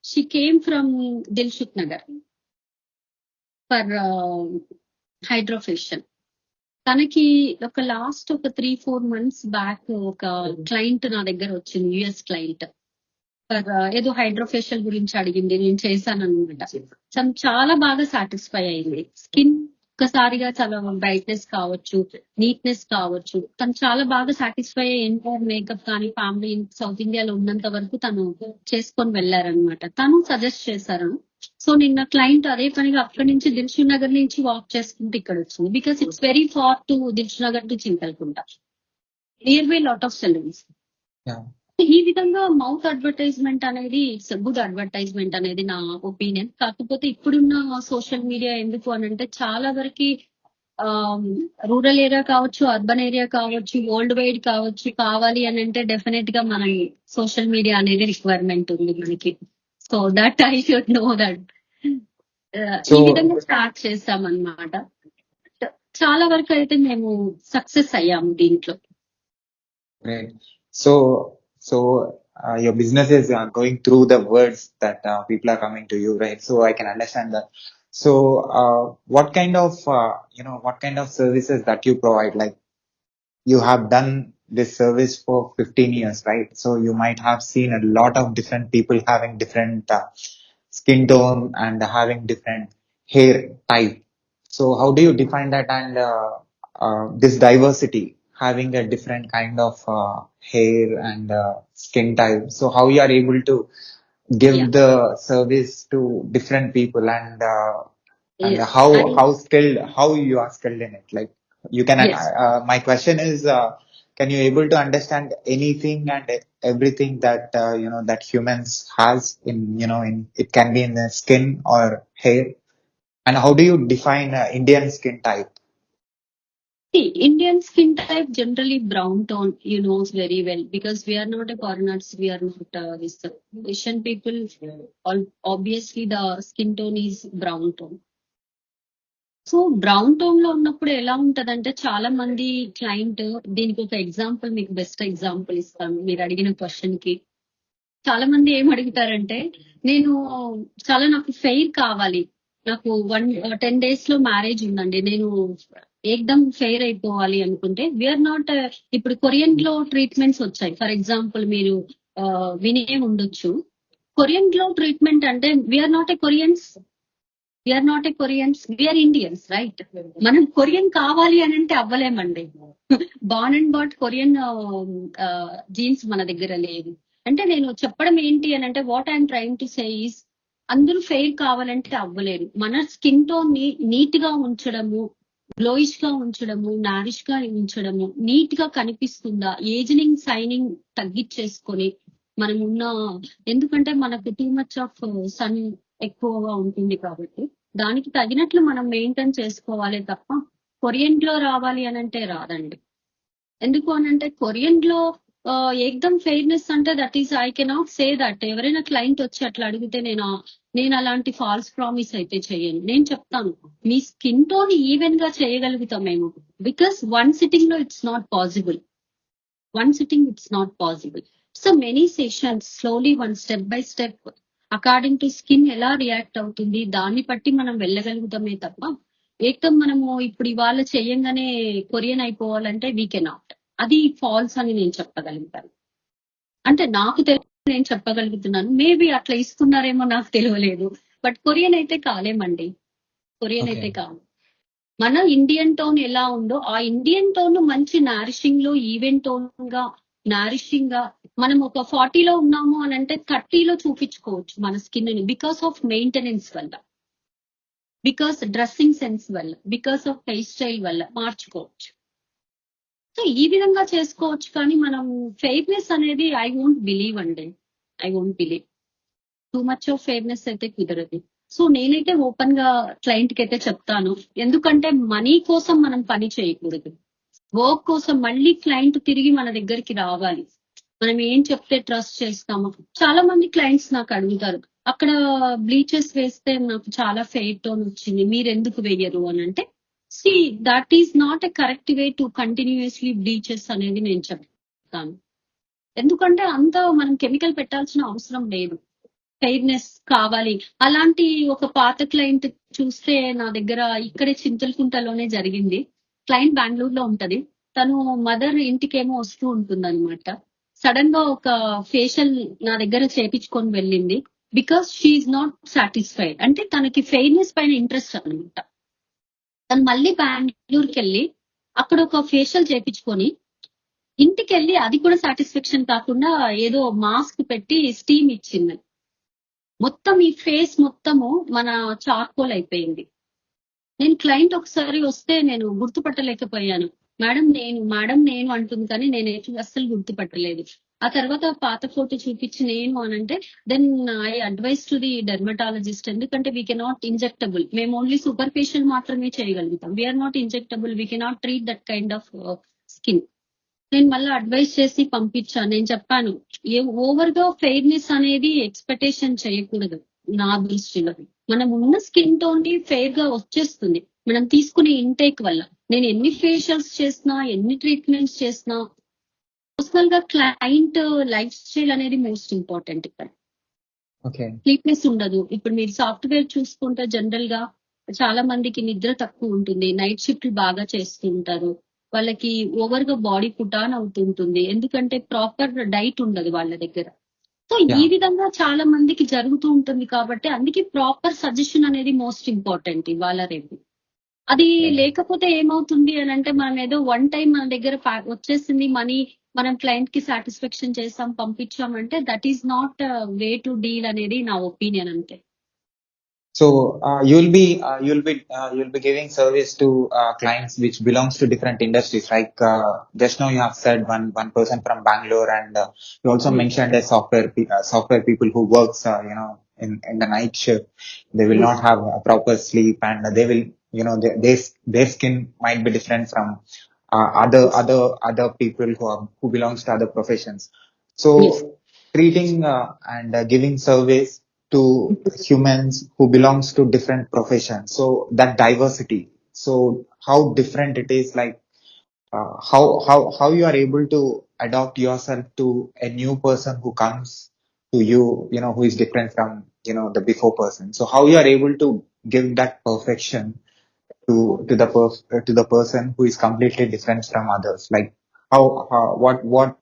She came from Dilsukh Nagar for hydrofacial. తనకి ఒక లాస్ట్ ఒక 3-4 months బ్యాక్ ఒక క్లయింట్ నా దగ్గర వచ్చింది, యుఎస్ క్లయింట్. ఏదో హైడ్రోఫేషియల్ గురించి అడిగింది, నేను చేశాను అనమాట. చాలా బాగా సాటిస్ఫై అయింది. స్కిన్ ఒక్కసారిగా చాలా బ్రైట్నెస్ కావచ్చు, నీట్నెస్ కావచ్చు, తను చాలా బాగా సాటిస్ఫై అయ్యి ఎంటైర్ మేకప్ కానీ ఫ్యామిలీ సౌత్ ఇండియాలో ఉన్నంత వరకు తను చేసుకొని వెళ్ళారనమాట. తను సజెస్ట్ చేశారు. సో నిన్న క్లయింట్ అదే పనిగా అక్కడి నుంచి దిల్సుఖ్ నగర్ నుంచి వాక్ చేసుకుంటూ ఇక్కడ వచ్చింది. Because it's very far to Dilsukh Nagar to Chintalakunta, near by lot of salons. Yeah. ఈ విధంగా మౌత్ అడ్వర్టైజ్మెంట్ అనేది ఇట్స్ గుడ్ అడ్వర్టైజ్మెంట్ అనేది నా ఒపీనియన్. కాకపోతే ఇప్పుడున్న సోషల్ మీడియా ఎందుకు అని అంటే చాలా వరకు రూరల్ ఏరియా కావచ్చు, అర్బన్ ఏరియా కావచ్చు, వరల్డ్ వైడ్ కావచ్చు, కావాలి అని అంటే డెఫినెట్ గా మన సోషల్ మీడియా అనేది రిక్వైర్మెంట్ ఉంది మనకి. So that I should know that ఈ So, విధంగా స్టార్ట్ చేస్తాం అన్నమాట. చాలా వరకు అయితే మేము సక్సెస్ అయ్యాము దీంట్లో. great. So your business is going through the words that people are coming to you, right? So I can understand that. So what kind of what kind of services that you provide? Like you have done this service for 15 years, right? So you might have seen a lot of different people having different skin tone and having different hair type. So how do you define that, and this diversity, having a different kind of hair and skin type? So how you are able to give Yeah. the service to different people, and Yes. how skilled, how you are skilled in it? Like you can. Yes. My question is, can you able to understand anything and everything that that humans has in in it can be in the skin or hair? And how do you define Indian skin type? See, Indian skin type generally brown tone, you know very well, because we are not a foreigners, we are not this Asian people. Obviously, the skin tone is brown tone. So brown tone లో ఉన్నప్పుడు ఎలా ఉంటదంటే చాలా మంది client, దీనికి ఒక example, మీకు best example ఇస్తాను మీరు అడిగిన క్వశ్చన్ కి. చాలా మంది ఏం అడుగుతారంటే, నాకు ఫెయిర్ కావాలి, నాకు 10 days లో మ్యారేజ్ ఉందండి, నేను ఏకదమ్ ఫెయిర్ అయిపోవాలి అనుకుంటే, వీఆర్ నాట్. ఇప్పుడు కొరియన్ గ్లో ట్రీట్మెంట్స్ వచ్చాయి. ఫర్ ఎగ్జాంపుల్ మీరు వినే ఉండొచ్చు. కొరియన్ గ్లో ట్రీట్మెంట్ అంటే we're not a Koreans, we're Indians, right? మనం కొరియన్ కావాలి అని అంటే అవ్వలేమండి. Born and brought Korean genes మన దగ్గర లేదు. అంటే నేను చెప్పడం ఏంటి అని అంటే, what I'm trying to say is, అందరూ ఫెయిర్ కావాలంటే అవ్వలేరు. మన స్కిన్ టోన్ ని నీట్ గా ఉంచడము, గ్లోయిష్ గా ఉంచడము, నారిష్ గా ఉంచడము, నీట్ గా కనిపిస్తుందా, ఏజింగ్ సైనింగ్ తగ్గించేసుకొని మనం ఎందుకంటే మనకు టూ మచ్ ఆఫ్ సన్ ఎక్కువగా ఉంటుంది కాబట్టి దానికి తగినట్లు మనం మెయింటైన్ చేసుకోవాలి తప్ప కొరియన్ గ్లో రావాలి అని అంటే రాదండి. ఎందుకు అనంటే కొరియన్ గ్లో ఏకదమ్ ఫెయిర్నెస్ అంటే that is, I cannot say that. ఎవరైనా క్లయింట్ వచ్చి అట్లా అడిగితే నేను అలాంటి ఫాల్స్ ప్రామిస్ అయితే చేయను. నేను చెప్తాను, మీ స్కిన్ టోన్ ఈవెన్ గా చేయగలుగుతాం మేము, బికాస్ వన్ సిట్టింగ్ లో it's not possible. So many sessions, slowly one step by step according to skin ఎలా రియాక్ట్ అవుతుంది దాన్ని బట్టి మనం వెళ్ళగలుగుతామే తప్ప ఏకదమ్ మనము ఇప్పుడు ఇవాళ చేయంగానే కొరియన్ అయిపోవాలంటే వీ కెనాట్. అది ఫాల్స్ అని నేను చెప్పగలుగుతాను. అంటే నాకు తెలిసి నేను చెప్పగలుగుతున్నాను. మేబీ అట్లా ఇస్తున్నారేమో నాకు తెలియలేదు, బట్ కొరియన్ అయితే కాలేమండి. కొరియన్ అయితే కాదు. మన ఇండియన్ టోన్ ఎలా ఉందో ఆ ఇండియన్ టోన్ మంచి నారిషింగ్ లో, ఈవెన్ టోన్ గా, నారిషింగ్ గా మనం ఒక 40లో ఉన్నాము అని అంటే 30లో చూపించుకోవచ్చు మన స్కిన్ ని, బికాస్ ఆఫ్ మెయింటెనెన్స్ వల్ల. బికాస్ డ్రెస్సింగ్ సెన్స్ వల్ల, బికాస్ ఆఫ్ హెయిర్ స్టైల్ వల్ల మార్చుకోవచ్చు. సో ఈ విధంగా చేసుకోవచ్చు. కానీ మనం ఫెయిర్నెస్ అనేది ఐ వోంట్ బిలీవ్ అండి. I won't believe too much of fairness అయితే కుదరదు. సో నేనైతే ఓపెన్ గా క్లయింట్ కి అయితే చెప్తాను, ఎందుకంటే మనీ కోసం మనం పని చేయకూడదు. వర్క్ కోసం మళ్ళీ క్లయింట్ తిరిగి మన దగ్గరికి రావాలి. మనం ఏం చెప్తే ట్రస్ట్ చేస్తాము. చాలా మంది క్లయింట్స్ నాకు అడుగుతారు, అక్కడ బ్లీచెస్ వేస్తే నాకు చాలా ఫెయిర్ టోన్ వచ్చింది, మీరు ఎందుకు వేయరు అని అంటే, see that is not a correct way to continuously bleaches అనేది నేను చెప్తాను. ఎందుకంటే అంత మనం కెమికల్ పెట్టాల్సిన అవసరం లేదు. ఫెయిర్నెస్ కావాలి. అలాంటి ఒక పాత క్లయింట్ చూస్తే నా దగ్గర ఇక్కడే చింతలకుంటలోనే జరిగింది. క్లయింట్ బెంగళూరులో ఉంటది. తను మదర్ ఇంటికేమో వస్తూ ఉంటుంది అనమాట. సడన్ గా ఒక ఫేషియల్ నా దగ్గర చేపించుకొని వెళ్ళింది. Because she's not satisfied. అంటే తనకి ఫెయిర్నెస్ పైన ఇంట్రెస్ట్ అనమాట. తను మళ్ళీ బెంగళూరుకి వెళ్ళి అక్కడ ఒక ఫేషియల్ చేపించుకొని ఇంటికి వెళ్ళి అది కూడా సాటిస్ఫాక్షన్ కాకుండా ఏదో మాస్క్ పెట్టి స్టీమ్ ఇచ్చింది. మొత్తం ఈ ఫేస్ మొత్తము మన చార్కోల్ అయిపోయింది. నేను క్లయింట్ ఒకసారి వస్తే నేను గుర్తుపట్టలేకపోయాను. మేడం నేను అంటుంది, కానీ నేను అస్సలు గుర్తుపట్టలేదు. ఆ తర్వాత పాత ఫోటో చూపించి నేను అనంటే, then I advise to the dermatologist. ఎందుకంటే వీ కెనాట్ ఇంజెక్టబుల్, మేము ఓన్లీ సూపర్ఫిషియల్ మాత్రమే చేయగలుగుతాం. We are not injectable, we cannot treat that kind of skin. నేను మళ్ళీ అడ్వైస్ చేసి పంపించాను. నేను చెప్పాను, ఓవర్ గా ఫెయిర్నెస్ అనేది ఎక్స్పెక్టేషన్ చేయకూడదు. నా దృష్టిలో మనం ఉన్న స్కిన్ టోన్ ఫెయిర్ గా వచ్చేస్తుంది మనం తీసుకునే ఇంటేక్ వల్ల. నేను ఎన్ని ఫేషియల్స్ చేసినా, ఎన్ని ట్రీట్మెంట్స్ చేసినా, పర్సనల్ గా క్లయింట్ లైఫ్ స్టైల్ అనేది మోస్ట్ ఇంపార్టెంట్. ఇక్కడ స్లీప్నెస్ ఉండదు. ఇప్పుడు మీరు సాఫ్ట్వేర్ చూసుకుంటే జనరల్ గా చాలా మందికి నిద్ర తక్కువ ఉంటుంది, నైట్ షిఫ్ట్ బాగా చేస్తుంటారు, వాళ్ళకి ఓవర్ గా బాడీ పుట్ ఆన్ అవుతుంటుంది, ఎందుకంటే ప్రాపర్ డైట్ ఉండదు వాళ్ళ దగ్గర. సో ఈ విధంగా చాలా మందికి జరుగుతూ ఉంటుంది. కాబట్టి అందుకే ప్రాపర్ సజెషన్ అనేది మోస్ట్ ఇంపార్టెంట్ ఇవాళ రేపు. అది లేకపోతే ఏమవుతుంది అని అంటే, మనం ఏదో వన్ టైం మన దగ్గర వచ్చేసింది మనీ, మనం క్లయింట్ కి సాటిస్ఫాక్షన్ చేసాం పంపించామంటే that is not way to deal అనేది నా ఒపీనియన్ అంతే. So you'll be giving service to clients which belongs to different industries. Like just now you have said one person from Bangalore, and you also mentioned a software people who works in the night shift. They will not have a proper sleep, and they will their skin might be different from other people who belongs to other professions. So treating and giving service to humans who belongs to different professions. So that diversity. So how different it is, like how you are able to adopt yourself to a new person who comes to you, who is different from, the before person. So how you are able to give that perfection to the person who is completely different from others. Like what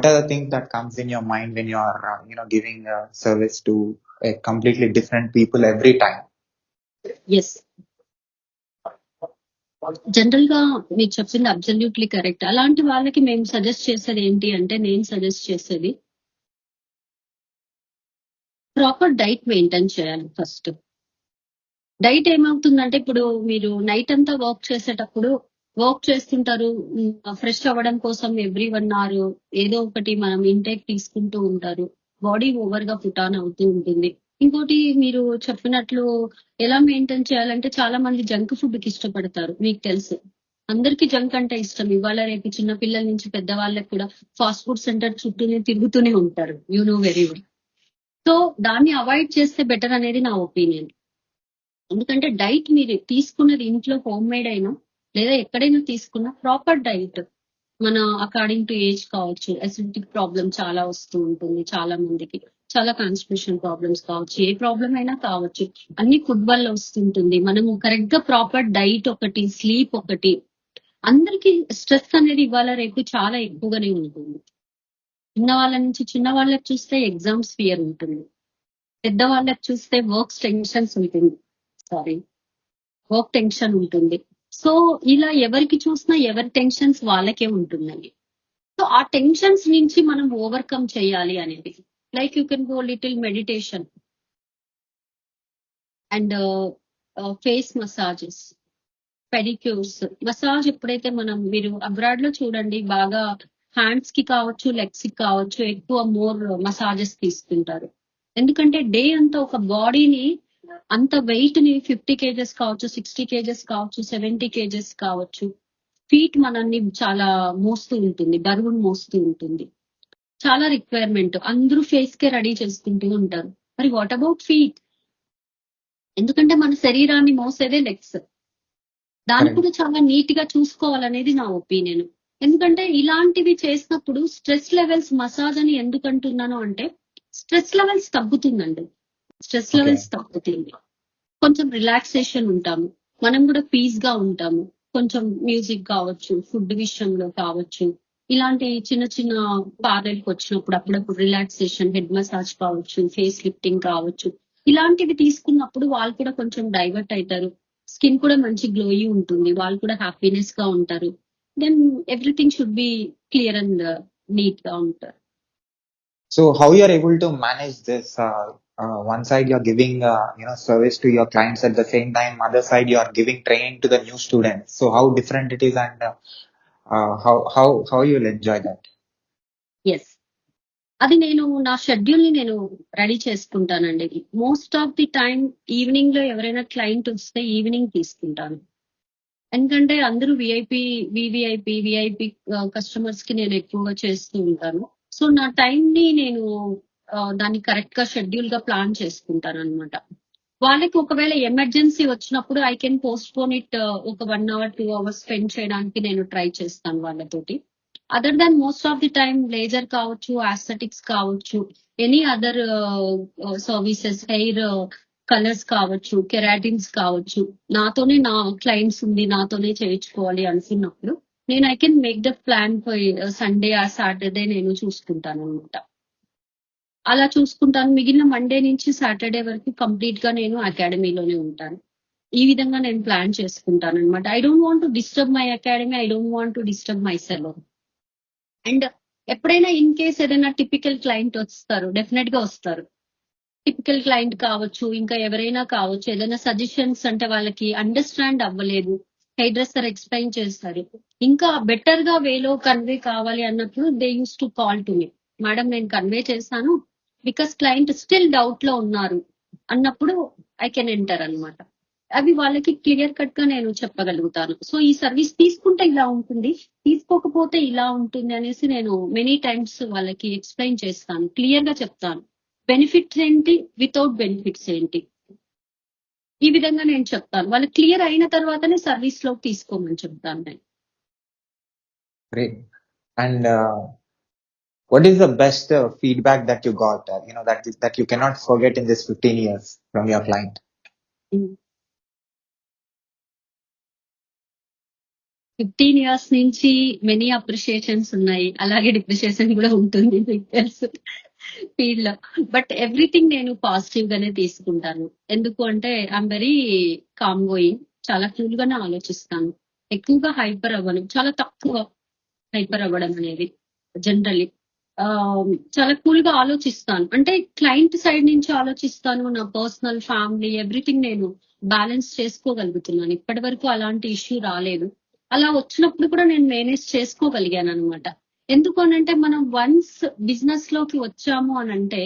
are the things that comes in your mind when you are giving service to a completely different people every time? Yes, general గా మీరు చెప్పింది absolutely correct. అలాంటి వాళ్ళకి మేము suggest చేసేది ఏంటి అంటే, నేను సజెస్ట్ చేసేది ప్రాపర్ డైట్ మెయింటైన్ చేయాలి. ఫస్ట్ డైట్ ఏమవుతుందంటే, ఇప్పుడు మీరు నైట్ అంతా వర్క్ చేస్తుంటారు, ఫ్రెష్ అవ్వడం కోసం ఎవ్రీ 1 hour ఏదో ఒకటి మనం ఇంటేక్ తీసుకుంటూ ఉంటారు, బాడీ ఓవర్ గా పుట్ ఆన్ అవుతూ ఉంటుంది. ఇంకోటి మీరు చెప్పినట్లు ఎలా మెయింటైన్ చేయాలంటే, చాలా మంది జంక్ ఫుడ్ కి ఇష్టపడతారు. మీకు తెలుసు, అందరికి జంక్ అంటే ఇష్టం. ఇవాళ రేపు చిన్న పిల్లల నుంచి పెద్ద వాళ్ళకి కూడా ఫాస్ట్ ఫుడ్ సెంటర్ చుట్టూనే తిరుగుతూనే ఉంటారు, you know very well. So దాన్ని అవాయిడ్ చేస్తే బెటర్ అనేది నా ఒపీనియన్. ఎందుకంటే డైట్ మీరు తీసుకున్నది ఇంట్లో హోమ్ మేడ్ అయినా లేదా ఎక్కడైనా తీసుకున్న ప్రాపర్ డైట్, మన అకార్డింగ్ టు ఏజ్ కావచ్చు, అసిడిటిక్ ప్రాబ్లం చాలా వస్తూ ఉంటుంది చాలా మందికి, చాలా కాన్స్టిట్యూషన్ ప్రాబ్లమ్స్ కావచ్చు, ఏ ప్రాబ్లం అయినా కావచ్చు, అన్ని ఫుడ్ వల్ల వస్తుంటుంది. మనము కరెక్ట్ గా ప్రాపర్ డైట్ ఒకటి, స్లీప్ ఒకటి. అందరికి స్ట్రెస్ అనేది ఇవాళ రేపు చాలా ఎక్కువగానే ఉంటుంది. చిన్న వాళ్ళకి చూస్తే ఎగ్జామ్స్ ఫియర్ ఉంటుంది, పెద్ద వాళ్ళకి చూస్తే వర్క్ టెన్షన్ ఉంటుంది. సో ఇలా ఎవరికి చూసినా ఎవరి టెన్షన్స్ వాళ్ళకే ఉంటుందండి. సో ఆ టెన్షన్స్ నుంచి మనం ఓవర్కమ్ చేయాలి అనేది, like you can go little meditation and face massages, pedicures. Massage ఎప్పుడైతే మీరు అబ్రాడ్ లో చూడండి, బాగా హ్యాండ్స్ కి కావచ్చు, లెగ్స్ కి కావచ్చు, ఎక్కువ మోర్ మసాజెస్ తీసుకుంటారు. ఎందుకంటే డే అంతా ఒక బాడీని, అంత వెయిట్ ని 50 కేజెస్ కావచ్చు, 60 కేజెస్ కావచ్చు, 70 కేజెస్ కావచ్చు, ఫీట్ మనల్ని చాలా మోస్తూ ఉంటుంది, బరువును మోస్తూ ఉంటుంది. చాలా రిక్వైర్మెంట్. అందరూ ఫేస్ కే రెడీ చేసుకుంటూ ఉంటారు. మరి వాట్ అబౌట్ ఫీట్? ఎందుకంటే మన శరీరాన్ని మోసేదే లెగ్స్. దాన్ని Correct. కూడా చాలా నీట్ గా చూసుకోవాలనేది నా ఒపీనియన్. ఎందుకంటే ఇలాంటివి చేసినప్పుడు స్ట్రెస్ లెవెల్స్, మసాజ్ అని ఎందుకు అంటున్నాను అంటే, స్ట్రెస్ లెవెల్స్ తగ్గుతుందండి. Stress Okay. లెవెల్స్ తగ్గుతుంది. కొంచెం రిలాక్సేషన్ ఉంటాము, మనం కూడా పీస్ గా ఉంటాము. కొంచెం మ్యూజిక్ కావచ్చు, ఫుడ్ విషయంలో కావచ్చు, ఇలాంటి చిన్న చిన్న పార్లర్కి వచ్చినప్పుడు అప్పుడప్పుడు రిలాక్సేషన్, హెడ్ మసాజ్ కావచ్చు, ఫేస్ లిఫ్టింగ్ కావచ్చు, ఇలాంటివి తీసుకున్నప్పుడు వాళ్ళు కూడా కొంచెం డైవర్ట్ అవుతారు. స్కిన్ కూడా మంచి గ్లోయి ఉంటుంది, వాళ్ళు కూడా హ్యాపీనెస్ గా ఉంటారు. Then everything should be clear and neat గా ఉంటారు. So how you are able to manage this? One side you are giving service to your clients, at the same time other side you are giving training to the new students. So how different it is, and how you will enjoy that? Yes, అది నేను నా schedule ని నేను ready చేసుకుంటానండి. Most of the time evening లో ఎవరైనా client వస్తే evening తీసుకుంటాను. ఎందుకంటే అందరూ విఐపి కస్టమర్స్ కి నేను ఎక్కువగా చేస్తూ ఉంటాను. సో నా టైం ని నేను దాన్ని కరెక్ట్ గా షెడ్యూల్ గా ప్లాన్ చేసుకుంటాను అనమాట. వాళ్ళకి ఒకవేళ ఎమర్జెన్సీ వచ్చినప్పుడు I can post phone it, ఒక 1 hour 2 hours స్పెండ్ చేయడానికి నేను ట్రై చేస్తాను వాళ్ళతోటి. Other than most of the time laser కావచ్చు, ఆస్థెటిక్స్ కావచ్చు, any other services, hair colours కావచ్చు, కెరాటిన్స్ కావచ్చు, నాతోనే నా క్లయింట్స్ ఉంది, నాతోనే చేయించుకోవాలి అనుకున్నప్పుడు నేను I can make the plan for Sunday ఆ సాటర్డే నేను చూసుకుంటాను అనమాట. అలా చూసుకుంటాను. మిగిలిన మండే నుంచి సాటర్డే వరకు కంప్లీట్ గా నేను అకాడమీలోనే ఉంటాను. ఈ విధంగా నేను ప్లాన్ చేసుకుంటాను అనమాట. I don't want to disturb my academy, I don't want to disturb my self. And ఎప్పుడైనా ఇన్ కేస్ ఏదైనా టిపికల్ క్లయింట్ వస్తారు, డెఫినెట్ గా వస్తారు. టిపికల్ క్లయింట్ కావచ్చు, ఇంకా ఎవరైనా కావచ్చు, ఏదైనా సజెషన్స్ అంటే వాళ్ళకి అండర్స్టాండ్ అవ్వలేదు, హెయిర్ డ్రెస్సర్ ఎక్స్ప్లెయిన్ చేస్తారు, ఇంకా బెటర్ గా వేలో కన్వే కావాలి అన్నప్పుడు they use to call to me, madam నేను కన్వే చేశాను, బికాస్ క్లయింట్ స్టిల్ డౌట్ లో ఉన్నారు అన్నప్పుడు ఐ కెన్ ఎంటర్ అన్నమాట. అవి వాళ్ళకి క్లియర్ కట్ గా నేను చెప్పగలుగుతాను. సో ఈ సర్వీస్ తీసుకుంటే ఇలా ఉంటుంది, తీసుకోకపోతే ఇలా ఉంటుంది అనేసి నేను మెనీ టైమ్స్ వాళ్ళకి ఎక్స్ప్లెయిన్ చేస్తాను, క్లియర్ గా చెప్తాను. బెనిఫిట్స్ ఏంటి, వితౌట్ బెనిఫిట్స్ ఏంటి, ఈ విధంగా నేను చెప్తాను. వాళ్ళు క్లియర్ అయిన తర్వాతనే సర్వీస్ లోకి తీసుకోమని చెప్తాను నేను. Great. And what is the best feedback that you got? That you cannot forget in this 15 years from your client? 15 years నుంచి మెనీ అప్రిషియేషన్స్ ఉన్నాయి, అలాగే డిప్రిషియేషన్ కూడా ఉంటుంది మీకు తెలుసు ఫీల్డ్ లో. బట్ ఎవ్రీథింగ్ నేను పాజిటివ్ గానే తీసుకుంటాను. ఎందుకు అంటే ఐఎమ్ వెరీ కామ్ గోయింగ్, చాలా కూల్ గానే ఆలోచిస్తాను, ఎక్కువగా హైపర్ అవ్వను, చాలా తక్కువ హైపర్ అవ్వడం అనేది జనరల్లీ. చాలా కూల్ గా ఆలోచిస్తాను, అంటే క్లయింట్ సైడ్ నుంచి ఆలోచిస్తాను, నా పర్సనల్ ఫ్యామిలీ ఎవ్రీథింగ్ నేను బ్యాలెన్స్ చేసుకోగలుగుతున్నాను. ఇప్పటి వరకు అలాంటి ఇష్యూ రాలేదు. అలా వచ్చినప్పుడు కూడా నేను మేనేజ్ చేసుకోగలిగాను అనమాట. ఎందుకు అనంటే మనం వన్స్ బిజినెస్ లోకి వచ్చాము అని అంటే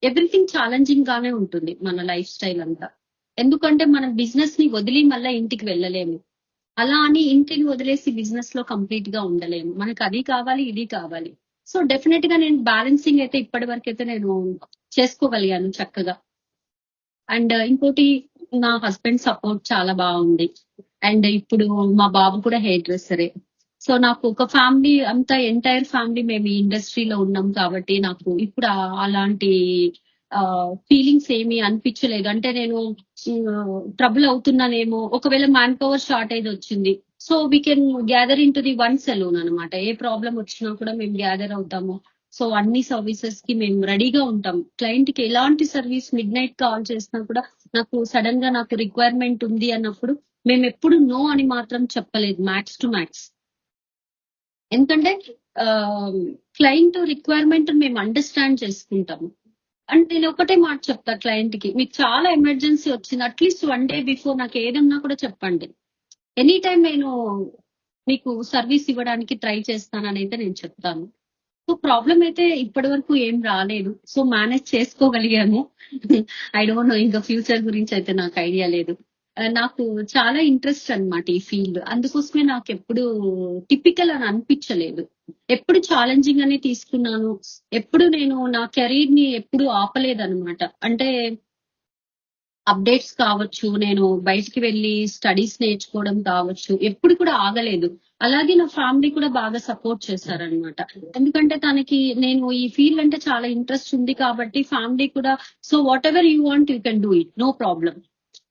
ఎవ్రీథింగ్ ఛాలెంజింగ్ గానే ఉంటుంది మన లైఫ్ స్టైల్ అంతా. ఎందుకంటే మనం బిజినెస్ ని వదిలి మళ్ళీ ఇంటికి వెళ్ళలేము, అలా అని ఇంటిని వదిలేసి బిజినెస్ లో కంప్లీట్ గా ఉండలేము, మనకు అది కావాలి ఇది కావాలి. సో డెఫినెట్ గా నేను బ్యాలెన్సింగ్ అయితే ఇప్పటి వరకు అయితే నేను చేసుకోగలిగాను చక్కగా. అండ్ ఇంకోటి, నా హస్బెండ్ సపోర్ట్ చాలా బాగుంది. అండ్ ఇప్పుడు మా బాబు కూడా హెయిర్ డ్రెస్సరే. సో నాకు ఒక ఫ్యామిలీ అంతా, ఎంటైర్ ఫ్యామిలీ మేము ఈ ఇండస్ట్రీలో ఉన్నాం కాబట్టి నాకు ఇప్పుడు అలాంటి ఫీలింగ్స్ ఏమీ అనిపించలేదు. అంటే నేను ట్రబుల్ అవుతున్నానేమో, ఒకవేళ మ్యాన్ పవర్ షార్టేజ్ వచ్చింది, so we can gather in to the one salon అనమాట. ఏ ప్రాబ్లం వచ్చినా కూడా మేము గ్యాదర్ అవుతాము. సో అన్ని సర్వీసెస్ కి మేము రెడీగా ఉంటాం. క్లయింట్ కి ఎలాంటి సర్వీస్ మిడ్ నైట్ కాల్ చేసినా కూడా, నాకు సడన్ గా నాకు రిక్వైర్మెంట్ ఉంది అన్నప్పుడు మేము ఎప్పుడు నో అని మాత్రం చెప్పలేదు, మ్యాక్స్ టు మ్యాక్స్. ఎందుకంటే క్లయింట్ రిక్వైర్మెంట్ మేము అండర్స్టాండ్ చేసుకుంటాము. అంటే నేను ఒకటే మాట చెప్తా క్లయింట్ కి, మీకు చాలా ఎమర్జెన్సీ వచ్చింది, అట్లీస్ట్ 1 day బిఫోర్ నాకు ఏదన్నా కూడా చెప్పండి. ఎనీ టైం నేను మీకు సర్వీస్ ఇవ్వడానికి ట్రై చేస్తానని అయితే నేను చెప్తాను. సో ప్రాబ్లం అయితే ఇప్పటి వరకు ఏం రాలేదు. సో మేనేజ్ చేసుకోగలిగాము. ఐ డోంట్ నో ఇంకా ఫ్యూచర్ గురించి అయితే నాకు ఐడియా లేదు. నాకు చాలా ఇంట్రెస్ట్ అన్నమాట ఈ ఫీల్డ్. అందుకోసమే నాకు ఎప్పుడు టిపికల్ అని అనిపించలేదు. ఎప్పుడు ఛాలెంజింగ్ అనే తీసుకున్నాను. ఎప్పుడు నేను నా కెరీర్ ని ఎప్పుడు ఆపలేదన్నమాట. అంటే అప్డేట్స్ కావచ్చు, నేను బయటికి వెళ్ళి స్టడీస్ నేర్చుకోవడం కావచ్చు, ఎప్పుడు కూడా ఆగలేదు. అలాగే నా ఫ్యామిలీ కూడా బాగా సపోర్ట్ చేశారనమాట. ఎందుకంటే తనకి నేను ఈ ఫీల్డ్ అంటే చాలా ఇంట్రెస్ట్ ఉంది కాబట్టి ఫ్యామిలీ కూడా, so whatever you want you can do it, no problem.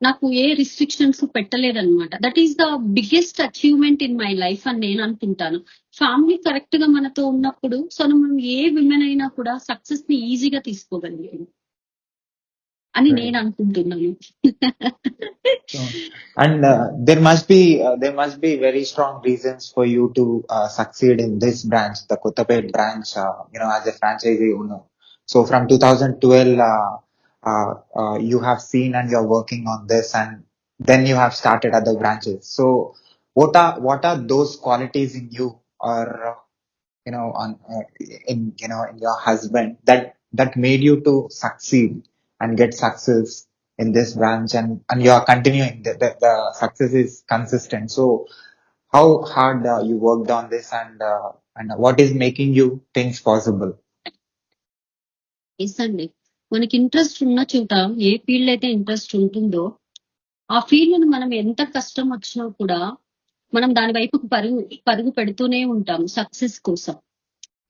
నాకు ఏ రిస్ట్రిక్షన్స్ పెట్టలేదన్నమాట. That is the biggest achievement in my life అని నేను అనుకుంటాను. ఫ్యామిలీ కరెక్ట్ గా మనతో ఉన్నప్పుడు, సో మనం ఏ విమెన్ అయినా కూడా సక్సెస్ ని ఈజీగా తీసుకోగలిగాము అని Right. నేను అనుకుంటున్నాను. So, and there must be very strong reasons for you to succeed in this branch, the Kottapet branch, as a franchisee owner. So from 2012, you have seen and you're working on this, and then you have started other branches. So what are those qualities in you, or in your husband, that made you to succeed and get success in this branch, and you are continuing, the success is consistent. So how hard you worked on this, and what is making you things possible? Yes అండి, మనకి interest ఉన్న చోట, ఏ field అయితే interest ఉంటుందో ఆ field మనం ఎంత కష్టం వచ్చినా కూడా మనం దాని వైపుకు పరుగు పెడుతూనే ఉంటాం సక్సెస్ కోసం.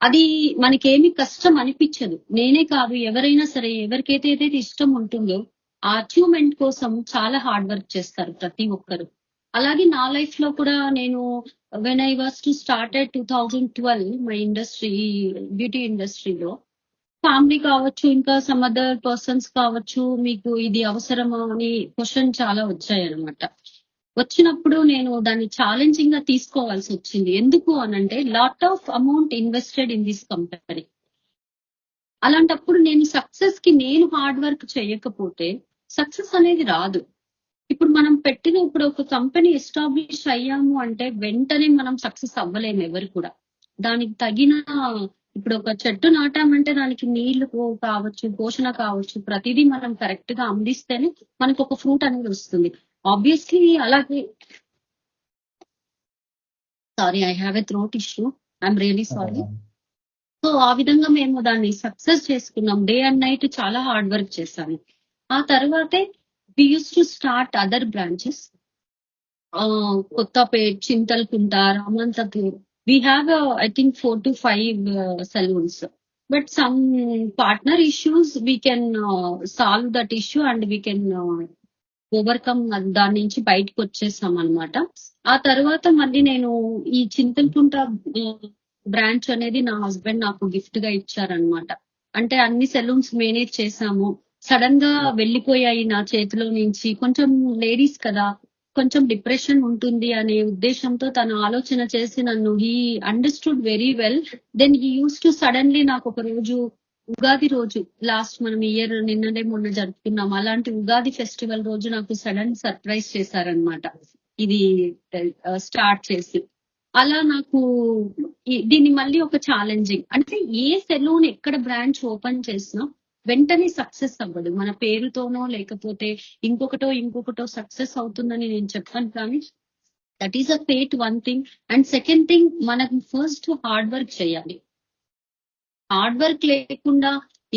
అది మనకేమి కష్టం అనిపించదు. నేనే కాదు, ఎవరైనా సరే, ఎవరికైతే ఏదైతే ఇష్టం ఉంటుందో ఆ అచీవ్మెంట్ కోసం చాలా హార్డ్ వర్క్ చేస్తారు ప్రతి ఒక్కరు. అలాగే నా లైఫ్ లో కూడా నేను when I was to started 2012 my industry, beauty ఇండస్ట్రీలో, ఫ్యామిలీ కావచ్చు, ఇంకా సమ్ అదర్ పర్సన్స్ కావచ్చు, మీకు ఇది అవసరమా అని క్వశ్చన్ చాలా వచ్చాయి అనమాట. వచ్చినప్పుడు నేను దాన్ని ఛాలెంజింగ్ గా తీసుకోవాల్సి వచ్చింది. ఎందుకు అనంటే lot of amount invested in this company. అలాంటప్పుడు నేను సక్సెస్ కి నేను హార్డ్ వర్క్ చేయకపోతే సక్సెస్ అనేది రాదు. ఇప్పుడు మనం ఇప్పుడు ఒక కంపెనీ ఎస్టాబ్లిష్ అయ్యాము అంటే వెంటనే మనం సక్సెస్ అవ్వలేము ఎవరు కూడా. దానికి తగిన, ఇప్పుడు ఒక చెట్టు నాటామంటే దానికి నీళ్లు కావచ్చు, పోషణ కావచ్చు, ప్రతిదీ మనం కరెక్ట్ గా అందిస్తేనే మనకు ఒక ఫ్రూట్ అనేది వస్తుంది. ఆబ్వియస్లీ అలాగే, sorry I have a throat issue, I'm really sorry. So ఆ విధంగా మేము దాన్ని సక్సెస్ చేసుకున్నాం. డే అండ్ నైట్ చాలా హార్డ్ వర్క్ చేశాము. ఆ తర్వాతే we use to start other branches, Kothapet, Chintalkunta, Ramanthapur. We have, I think, 4 to 5 saloons. But some partner issues, we can solve that issue and we can overcome దాని నుంచి బయటకు వచ్చేసాం అనమాట. ఆ తర్వాత మళ్ళీ నేను ఈ చింతల్కుంట బ్రాంచ్ అనేది నా హస్బెండ్ నాకు గిఫ్ట్ గా ఇచ్చారనమాట. అంటే అన్ని సెలూన్స్ మేనేజ్ చేసాము, సడన్ గా వెళ్ళిపోయాయి నా చేతిలో నుంచి. కొంచెం లేడీస్ కదా, కొంచెం డిప్రెషన్ ఉంటుంది అనే ఉద్దేశంతో తను ఆలోచన చేసి నన్ను, he understood very well. Then he use to suddenly నాకు ఒక రోజు, ఉగాది రోజు, లాస్ట్ మనం ఇయర్ నిన్ననే మొన్న జరుపుకున్నాం, అలాంటి ఉగాది ఫెస్టివల్ రోజు నాకు సడన్ సర్ప్రైజ్ చేశారనమాట ఇది స్టార్ట్ చేసి. అలా నాకు దీన్ని మళ్ళీ ఒక ఛాలెంజింగ్, అంటే ఏ సెలూన్ ఎక్కడ బ్రాంచ్ ఓపెన్ చేసినా వెంటనే సక్సెస్ అవ్వదు. మన పేరుతోనో లేకపోతే ఇంకొకటో సక్సెస్ అవుతుందని నేను చెప్పాను, కానీ that is a fate one thing. And second thing, మనకి ఫస్ట్ హార్డ్ వర్క్ చేయాలి. హార్డ్ వర్క్ లేకుండా,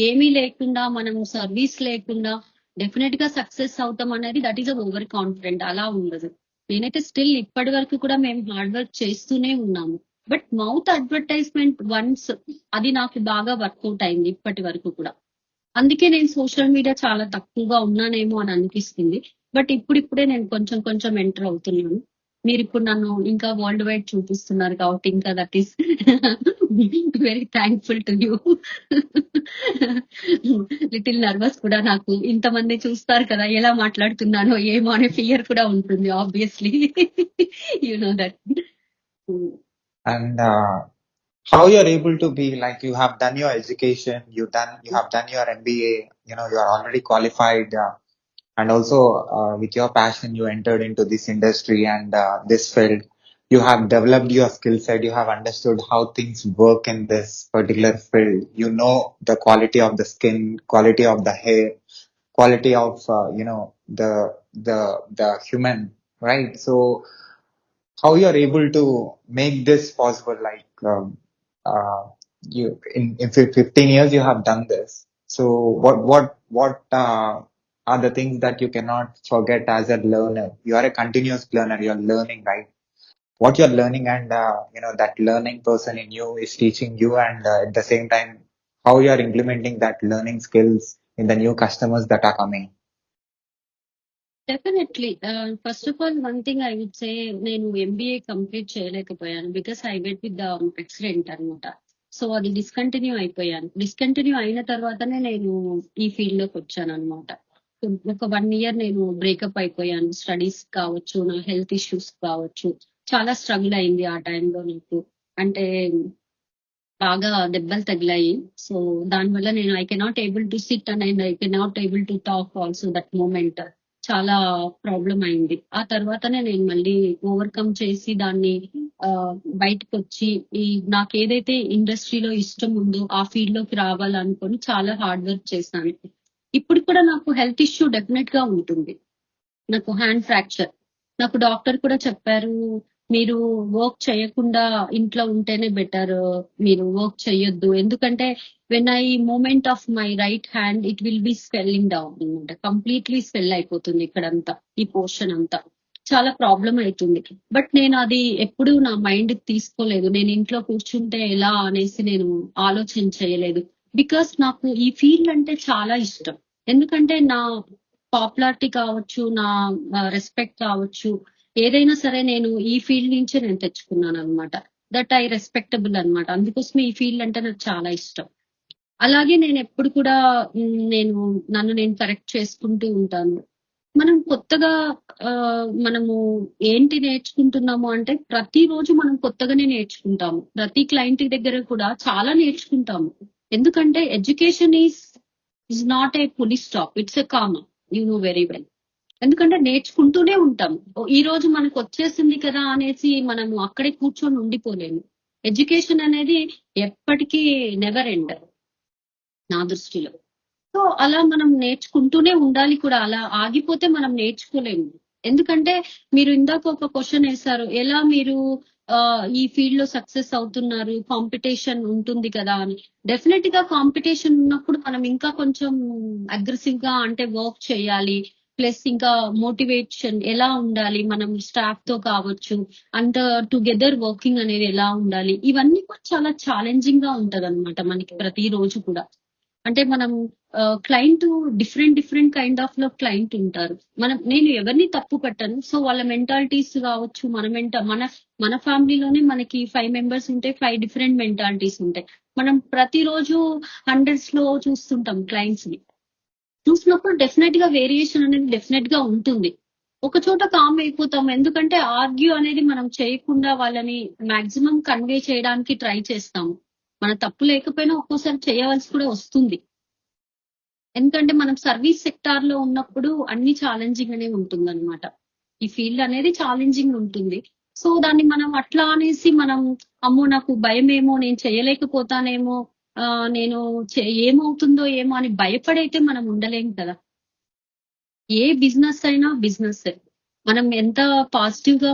ఏమీ లేకుండా, మనం సర్వీస్ లేకుండా డెఫినెట్ గా సక్సెస్ అవుతాం అనేది దట్ ఈస్ ఓవర్ కాన్ఫిడెంట్. అలా ఉండదు. నేనైతే స్టిల్ ఇప్పటి వరకు కూడా మేము హార్డ్ వర్క్ చేస్తూనే ఉన్నాము. బట్ మౌత్ అడ్వర్టైజ్మెంట్ వన్స్, అది నాకు బాగా వర్కౌట్ అయింది ఇప్పటి వరకు కూడా. అందుకే నేను సోషల్ మీడియా చాలా తక్కువగా ఉన్నానేమో అని అనిపిస్తుంది. బట్ ఇప్పుడిప్పుడే నేను కొంచెం ఎంటర్ అవుతున్నాను. మీరు ఇప్పుడు నన్ను ఇంకా వరల్డ్ వైడ్ చూపిస్తున్నారు కాబట్టి ఇంకా that is very thankful to you. Little nervous కూడా, నాకు ఇంతమంది చూస్తారు కదా, ఎలా మాట్లాడుతున్నానో ఏమో అనే ఫియర్ కూడా ఉంటుంది obviously. You know that. And how you're able to be like you have done your education, you have done your MBA, you know, you are already qualified, and also with your passion you entered into this industry and this field. You have developed your skill set. You have understood how things work in this particular field. You know the quality of the skin, quality of the hair, quality of the human, right? So how you are able to make this possible, like you in 15 years you have done this. So what are the things that you cannot forget as a learner? You are a continuous learner, you're learning, right? What you're learning, and that learning person in you is teaching you, and at the same time how you are implementing that learning skills in the new customers that are coming. Definitely. First of all one thing I would say, నేను MBA complete చేయలేకపోయాను because I went with the accident అనమాట. So అది discontinue అయిపోయాను. Discontinue అయిన తర్వాతనే నేను ఈ field లోకి వచ్చాను అనమాట. ఒక 1 year నేను బ్రేకప్ అయిపోయాను. స్టడీస్ కావచ్చు, నా హెల్త్ ఇష్యూస్ కావచ్చు, చాలా స్ట్రగుల్ అయింది ఆ టైంలో నాకు. అంటే బాగా దెబ్బలు తగిలాయి. సో దానివల్ల నేను I cannot able to sit and I cannot able to talk also that moment. చాలా ప్రాబ్లం అయింది. ఆ తర్వాతనే నేను మళ్ళీ ఓవర్కమ్ చేసి దాన్ని బయటకు వచ్చి నాకు ఏదైతే ఇండస్ట్రీలో ఇష్టం ఉందో ఆ ఫీల్డ్ లోకి రావాలనుకొని చాలా హార్డ్ వర్క్ చేశాను. ఇప్పుడు కూడా నాకు హెల్త్ ఇష్యూ డెఫినెట్ గా ఉంటుంది. నాకు హ్యాండ్ ఫ్రాక్చర్. నాకు డాక్టర్ కూడా చెప్పారు, మీరు వర్క్ చేయకుండా ఇంట్లో ఉంటేనే బెటర్, మీరు వర్క్ చేయొద్దు. ఎందుకంటే when I moment of my right hand it will be swelling down అనమాట. కంప్లీట్లీ స్వెల్ అయిపోతుంది ఇక్కడంతా, ఈ పోర్షన్ అంతా చాలా ప్రాబ్లం అవుతుంది. బట్ నేను అది ఎప్పుడు నా మైండ్ తీసుకోలేదు. నేను ఇంట్లో కూర్చుంటే ఎలా అనేసి నేను ఆలోచన చేయలేదు. బికాస్ నాకు ఈ ఫీల్డ్ అంటే చాలా ఇష్టం. ఎందుకంటే నా పాపులారిటీ కావచ్చు, నా రెస్పెక్ట్ కావచ్చు, ఏదైనా సరే నేను ఈ ఫీల్డ్ నుంచే నేను తెచ్చుకున్నాను అనమాట. దట్ ఐ రెస్పెక్టబుల్ అనమాట. అందుకోసమే ఈ ఫీల్డ్ అంటే నాకు చాలా ఇష్టం. అలాగే నేను ఎప్పుడు కూడా నేను నన్ను నేను కరెక్ట్ చేసుకుంటూ ఉంటాను. మనం కొత్తగా మనము ఏంటి నేర్చుకుంటున్నాము అంటే ప్రతిరోజు మనం కొత్తగానే నేర్చుకుంటాము. ప్రతి క్లయింట్ దగ్గర కూడా చాలా నేర్చుకుంటాము. ఎందుకంటే ఎడ్యుకేషన్ ఈజ్ నాట్ ఏ పులి stop, it's a comma. You know very well. ఎందుకంటే నేర్చుకుంటూనే ఉంటాం. ఈ రోజు మనకు వచ్చేసింది కదా అనేసి మనము అక్కడే కూర్చొని ఉండిపోలేము. ఎడ్యుకేషన్ అనేది ఎప్పటికీ నెవర్ ఎండ్ నా దృష్టిలో. సో అలా మనం నేర్చుకుంటూనే ఉండాలి కూడా. అలా ఆగిపోతే మనం నేర్చుకోలేము. ఎందుకంటే మీరు ఇందాక ఒక క్వశ్చన్ వేశారు, ఎలా మీరు ఈ ఫీల్డ్ లో సక్సెస్ అవుతున్నారు, కాంపిటీషన్ ఉంటుంది కదా అని. డెఫినెట్ గా కాంపిటీషన్ ఉన్నప్పుడు మనం ఇంకా కొంచెం అగ్రెసివ్ గా అంటే వర్క్ చేయాలి. ప్లస్ ఇంకా మోటివేషన్ ఎలా ఉండాలి, మనం స్టాఫ్ తో కావచ్చు, అంత టుగెదర్ వర్కింగ్ అనేది ఎలా ఉండాలి, ఇవన్నీ కూడా చాలా ఛాలెంజింగ్ గా ఉంటది అనమాట మనకి ప్రతిరోజు కూడా. అంటే మనం క్లయింట్ డిఫరెంట్ కైండ్ ఆఫ్ లో క్లయింట్ ఉంటారు. నేను ఎవరిని తప్పు పెట్టను. సో వాళ్ళ మెంటాలిటీస్ కావచ్చు, మన ఫ్యామిలీలోనే మనకి 5 members ఉంటే 5 different మెంటాలిటీస్ ఉంటాయి. మనం ప్రతిరోజు హండ్రెడ్స్ లో చూస్తుంటాం క్లయింట్స్ ని. చూసినప్పుడు డెఫినెట్ గా వేరియేషన్ అనేది డెఫినెట్ గా ఉంటుంది. ఒక చోట కామ్ అయిపోతాం. ఎందుకంటే ఆర్గ్యూ అనేది మనం చేయకుండా వాళ్ళని మాక్సిమం కన్వే చేయడానికి ట్రై చేస్తాము. మన తప్పు లేకపోయినా ఒక్కోసారి చేయవలసి కూడా వస్తుంది. ఎందుకంటే మనం సర్వీస్ సెక్టార్ లో ఉన్నప్పుడు అన్ని ఛాలెంజింగ్ అనే ఉంటుంది అనమాట. ఈ ఫీల్డ్ అనేది ఛాలెంజింగ్ ఉంటుంది. సో దాన్ని మనం అట్లా అనేసి మనం అమ్మో నాకు భయమేమో, నేను చేయలేకపోతానేమో, నేను ఏమవుతుందో ఏమో అని భయపడైతే మనం ఉండలేం కదా. ఏ బిజినెస్ అయినా బిజినెస్. మనం ఎంత పాజిటివ్ గా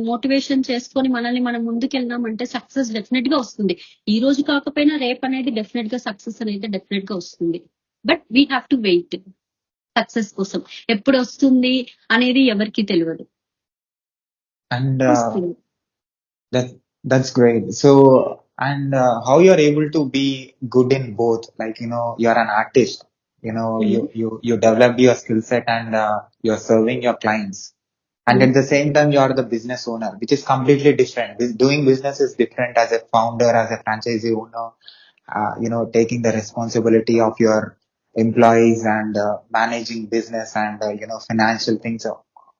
మోటివేషన్ చేసుకొని మనల్ని మనం ముందుకెళ్ళినామంటే సక్సెస్ డెఫినెట్ గా వస్తుంది. ఈ రోజు కాకపోయినా రేపు అనేది డెఫినెట్ గా సక్సెస్ అనేది డెఫినెట్ గా వస్తుంది. But we have to wait success కోసం. ఎప్పుడు వస్తుంది అనేది ఎవరికి తెలియదు. And that's great. So, and how you're able to be good in both, like, you're an artist, you develop your skill set, and you're serving your clients. And at the same time, you are the business owner, which is completely different. Doing business is different as a founder, as a franchisee owner, taking the responsibility of your employees and managing business and, financial things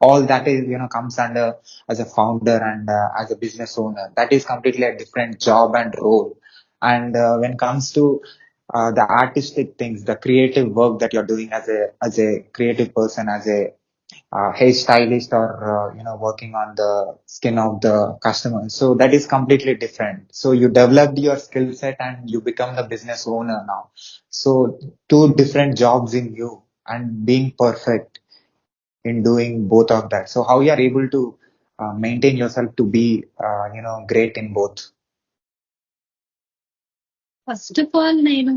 all that is, comes under as a founder and as a business owner. That is completely a different job and role. And when it comes to the artistic things, the creative work that you're doing as a creative person, as a hairstylist, or working on the skin of the customer, so that is completely different. So you developed your skill set and you become the business owner now. So two different jobs in you, and being perfect in doing both of that. So how you are able to maintain yourself to be great in both? First of all నేను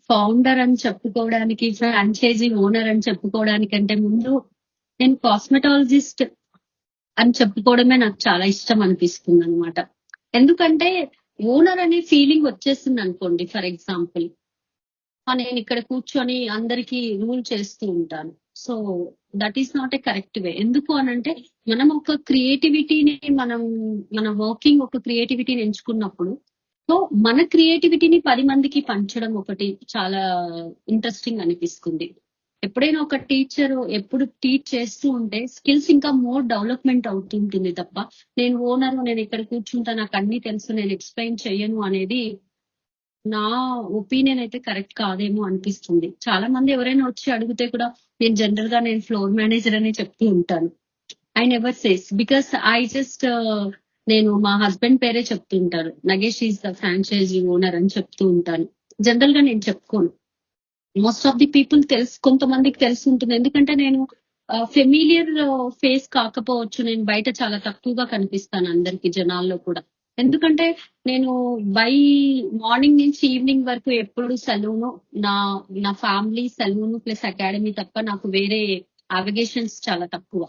founder అని చెప్పుకోవడానికి, franchise owner అని చెప్పుకోవడానికంటే ముందు నేను cosmetologist అని చెప్పుకోవడమే నాకు చాలా ఇష్టం అనిపిస్తుంది అనమాట. ఎందుకంటే ఓనర్ అనే ఫీలింగ్ వచ్చేసింది అనుకోండి, ఫర్ ఎగ్జాంపుల్ నేను ఇక్కడ కూర్చొని అందరికి రూల్ చేస్తూ ఉంటాను. So that is not a correct way. ఎందుకు అనంటే మనం ఒక క్రియేటివిటీని మన వర్కింగ్ ఒక క్రియేటివిటీని ఎంచుకున్నప్పుడు, సో మన క్రియేటివిటీని 10 మందికి పంచడం ఒకటి చాలా ఇంట్రెస్టింగ్ అనిపిస్తుంది. ఎప్పుడైనా ఒక టీచర్ ఎప్పుడు టీచ్ చేస్తూ ఉంటే స్కిల్స్ ఇంకా మోర్ డెవలప్మెంట్ అవుతుంటుంది తప్ప, నేను ఓనర్, నేను ఇక్కడ కూర్చుంటా, నాకు అన్ని తెలుసు, నేను ఎక్స్ప్లెయిన్ చెయ్యను అనేది నా ఒపీనియన్ అయితే కరెక్ట్ కాదేమో అనిపిస్తుంది. చాలా మంది ఎవరైనా వచ్చి అడిగితే కూడా నేను జనరల్ గా నేను ఫ్లోర్ మేనేజర్ అని చెప్తూ ఉంటాను. I never says, because I just నేను మా హస్బెండ్ పేరే చెప్తూ ఉంటాను, Nagesh is the franchisee owner అని చెప్తూ ఉంటాను. జనరల్ గా నేను చెప్పుకోను. మోస్ట్ ఆఫ్ ది పీపుల్ కొంతమందికి తెలిసి ఉంటుంది. ఎందుకంటే నేను ఫెమిలియర్ ఫేస్ కాకపోవచ్చు, నేను బయట చాలా తక్కువగా కనిపిస్తాను అందరికి, జనాల్లో కూడా. ఎందుకంటే నేను బై మార్నింగ్ నుంచి ఈవినింగ్ వరకు ఎప్పుడు సెలూను, నా ఫ్యామిలీ, సెలూను ప్లస్ అకాడమీ తప్ప నాకు వేరే అవిగేషన్స్ చాలా తక్కువ.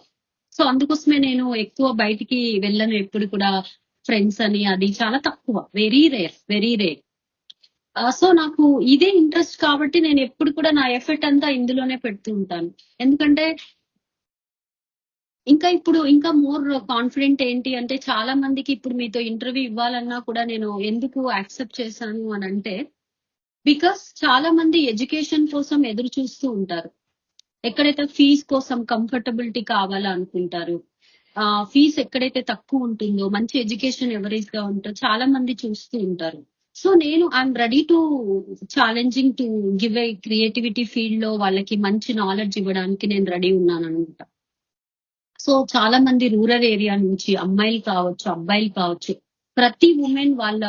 సో అందుకోసమే నేను ఎక్కువ బయటికి వెళ్ళను ఎప్పుడు కూడా. ఫ్రెండ్స్ అని అది చాలా తక్కువ, వెరీ రేర్. సో నాకు ఇదే ఇంట్రెస్ట్ కాబట్టి నేను ఎప్పుడు కూడా నా ఎఫర్ట్ అంతా ఇందులోనే పెడుతూ ఉంటాను. ఎందుకంటే ఇంకా మోర్ కాన్ఫిడెంట్ ఏంటి అంటే, చాలా మందికి ఇప్పుడు మీతో ఇంటర్వ్యూ ఇవ్వాలన్నా కూడా నేను ఎందుకు యాక్సెప్ట్ చేశాను అని అంటే, బికాస్ చాలా మంది ఎడ్యుకేషన్ కోసం ఎదురు చూస్తూ ఉంటారు. ఎక్కడైతే ఫీజ్ కోసం కంఫర్టబిలిటీ కావాలనుకుంటారు, ఫీజ్ ఎక్కడైతే తక్కువ ఉంటుందో, మంచి ఎడ్యుకేషన్ ఎవరైతే ఉంటుందో చాలా మంది చూస్తూ ఉంటారు. సో నేను I'm ready to challenging to give a creativity field లో వాళ్ళకి మంచి నాలెడ్జ్ ఇవ్వడానికి నేను రెడీ ఉన్నాను అనమాట. సో చాలా మంది రూరల్ ఏరియా నుంచి అమ్మాయిలు కావచ్చు, అబ్బాయిలు కావచ్చు, ప్రతి ఉమెన్ వాళ్ళ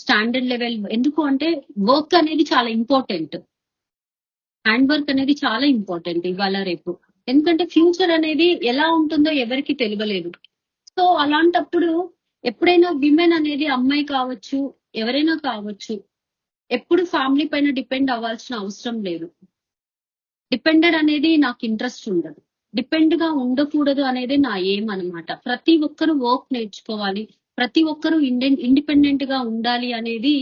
స్టాండర్డ్ లెవెల్, ఎందుకు అంటే వర్క్ అనేది చాలా ఇంపార్టెంట్, హ్యాండ్ వర్క్ అనేది చాలా ఇంపార్టెంట్ ఇవాళ రేపు. ఎందుకంటే ఫ్యూచర్ అనేది ఎలా ఉంటుందో ఎవరికి తెలియలేదు. సో అలాంటప్పుడు ఎప్పుడైనా విమెన్ అనేది, అమ్మాయి కావచ్చు, ఎవరైనా కావచ్చు, ఎప్పుడు ఫ్యామిలీ పైన డిపెండ్ అవ్వాల్సిన అవసరం లేదు. డిపెండెడ్ అనేది నాకు ఇంట్రెస్ట్ ఉండదు. డిపెండ్ గా ఉండకూడదు అనేది నా ఏం అనమాట. ప్రతి ఒక్కరు వర్క్ నేర్చుకోవాలి, ప్రతి ఒక్కరు ఇండిపెండెంట్ గా ఉండాలి అనేది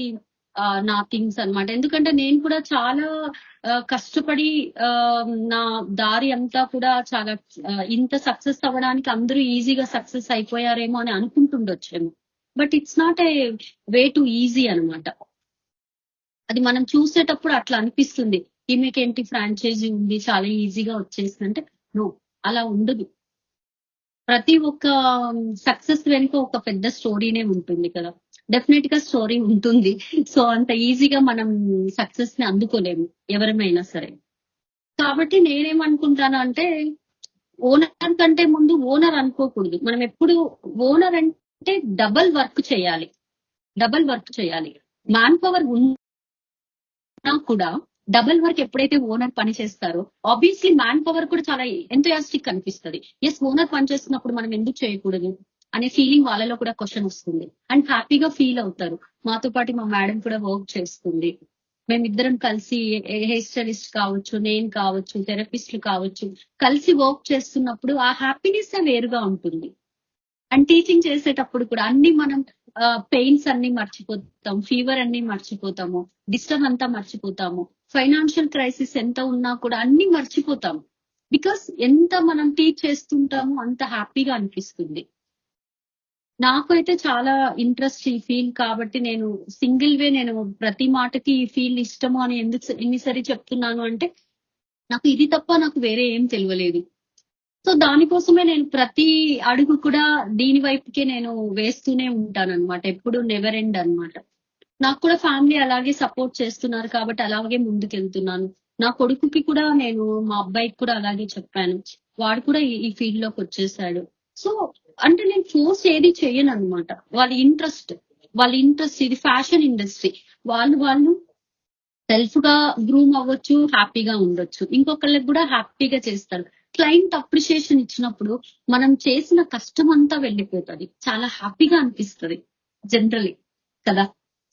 నా థింగ్స్ అనమాట. ఎందుకంటే నేను కూడా చాలా కష్టపడి నా దారి అంతా కూడా చాలా ఇంత సక్సెస్ అవ్వడానికి అందరూ ఈజీగా సక్సెస్ అయిపోయారేమో అని అనుకుంటుండొచ్చేమో. But it's not a way to easy అనమాట. అది మనం చూసేటప్పుడు అట్లా అనిపిస్తుంది, ఈమెకేంటి ఫ్రాంచైజీ ఉంది చాలా ఈజీగా వచ్చేసింది అంటే, నో, అలా ఉండదు. ప్రతి ఒక్క సక్సెస్ వెనుక ఒక పెద్ద స్టోరీనే ఉంటుంది కదా. డెఫినెట్ గా స్టోరీ ఉంటుంది. సో అంత ఈజీగా మనం సక్సెస్ ని అందుకోలేము ఎవరమైనా సరే. కాబట్టి నేనేమనుకుంటాను అంటే, ఓనర్ కంటే ముందు ఓనర్ అనుకోకూడదు. మనం ఎప్పుడు ఓనర్ అంటే డబల్ వర్క్ చేయాలి. మ్యాన్ పవర్ ఉన్నా కూడా డబల్ వర్క్ ఎప్పుడైతే ఓనర్ పని చేస్తారో, ఆబ్వియస్లీ మ్యాన్ పవర్ కూడా చాలా ఎంతయాస్టిక్ అనిపిస్తుంది. ఎస్, ఓనర్ పని చేస్తున్నప్పుడు మనం ఎందుకు చేయకూడదు అనే ఫీలింగ్ వాళ్ళలో కూడా క్వశ్చన్ వస్తుంది. అండ్ హ్యాపీగా ఫీల్ అవుతారు. మాతో పాటు మా మేడం కూడా వర్క్ చేస్తుంది. మేమిద్దరం కలిసి హెయిర్ స్టైలిస్ట్ కావచ్చు, నేను కావచ్చు, థెరపిస్ట్లు కావచ్చు, కలిసి వర్క్ చేస్తున్నప్పుడు ఆ హ్యాపీనెస్ వేరుగా ఉంటుంది. అండ్ టీచింగ్ చేసేటప్పుడు కూడా అన్ని మనం పెయిన్స్ అన్ని మర్చిపోతాం, ఫీవర్ అన్ని మర్చిపోతాము, డిస్టర్బ్ అంతా మర్చిపోతాము, ఫైనాన్షియల్ క్రైసిస్ ఎంత ఉన్నా కూడా అన్ని మర్చిపోతాము. బికాస్ ఎంత మనం టీచ్ చేస్తుంటామో అంత హ్యాపీగా అనిపిస్తుంది. నాకు అయితే చాలా ఇంట్రెస్ట్ ఈ ఫీల్డ్ కాబట్టి నేను సింగిల్ వే, నేను ప్రతి మాటకి ఈ ఫీల్డ్ ఇష్టము అని ఎందుకు ఎన్నిసరి చెప్తున్నాను అంటే, నాకు ఇది తప్ప నాకు వేరే ఏం తెలియలేదు. సో దానికోసమే నేను ప్రతి అడుగు కూడా దీని వైపుకే నేను వేస్తూనే ఉంటాను అనమాట. ఎప్పుడు నెవర్ ఎండ్ అన్నమాట. నాకు కూడా ఫ్యామిలీ అలాగే సపోర్ట్ చేస్తున్నారు కాబట్టి అలాగే ముందుకెళ్తున్నాను. నా కొడుకుకి కూడా నేను మా అబ్బాయికి కూడా అలాగే చెప్పాను. వాడు కూడా ఈ ఫీల్డ్ లోకి వచ్చేసాడు. సో అంటే నేను ఫోర్స్ ఏది చెయ్యను అనమాట. వాళ్ళ ఇంట్రెస్ట్ ఇది ఫ్యాషన్ ఇండస్ట్రీ. వాళ్ళు సెల్ఫ్ గా గ్రూమ్ అవ్వచ్చు, హ్యాపీగా ఉండొచ్చు. ఇంకొకళ్ళకి కూడా హ్యాపీగా చేస్తారు. క్లయింట్ అప్రిషియేషన్ ఇచ్చినప్పుడు మనం చేసిన కష్టం అంతా వెళ్ళిపోతుంది. చాలా హ్యాపీగా అనిపిస్తుంది జనరలీ కదా.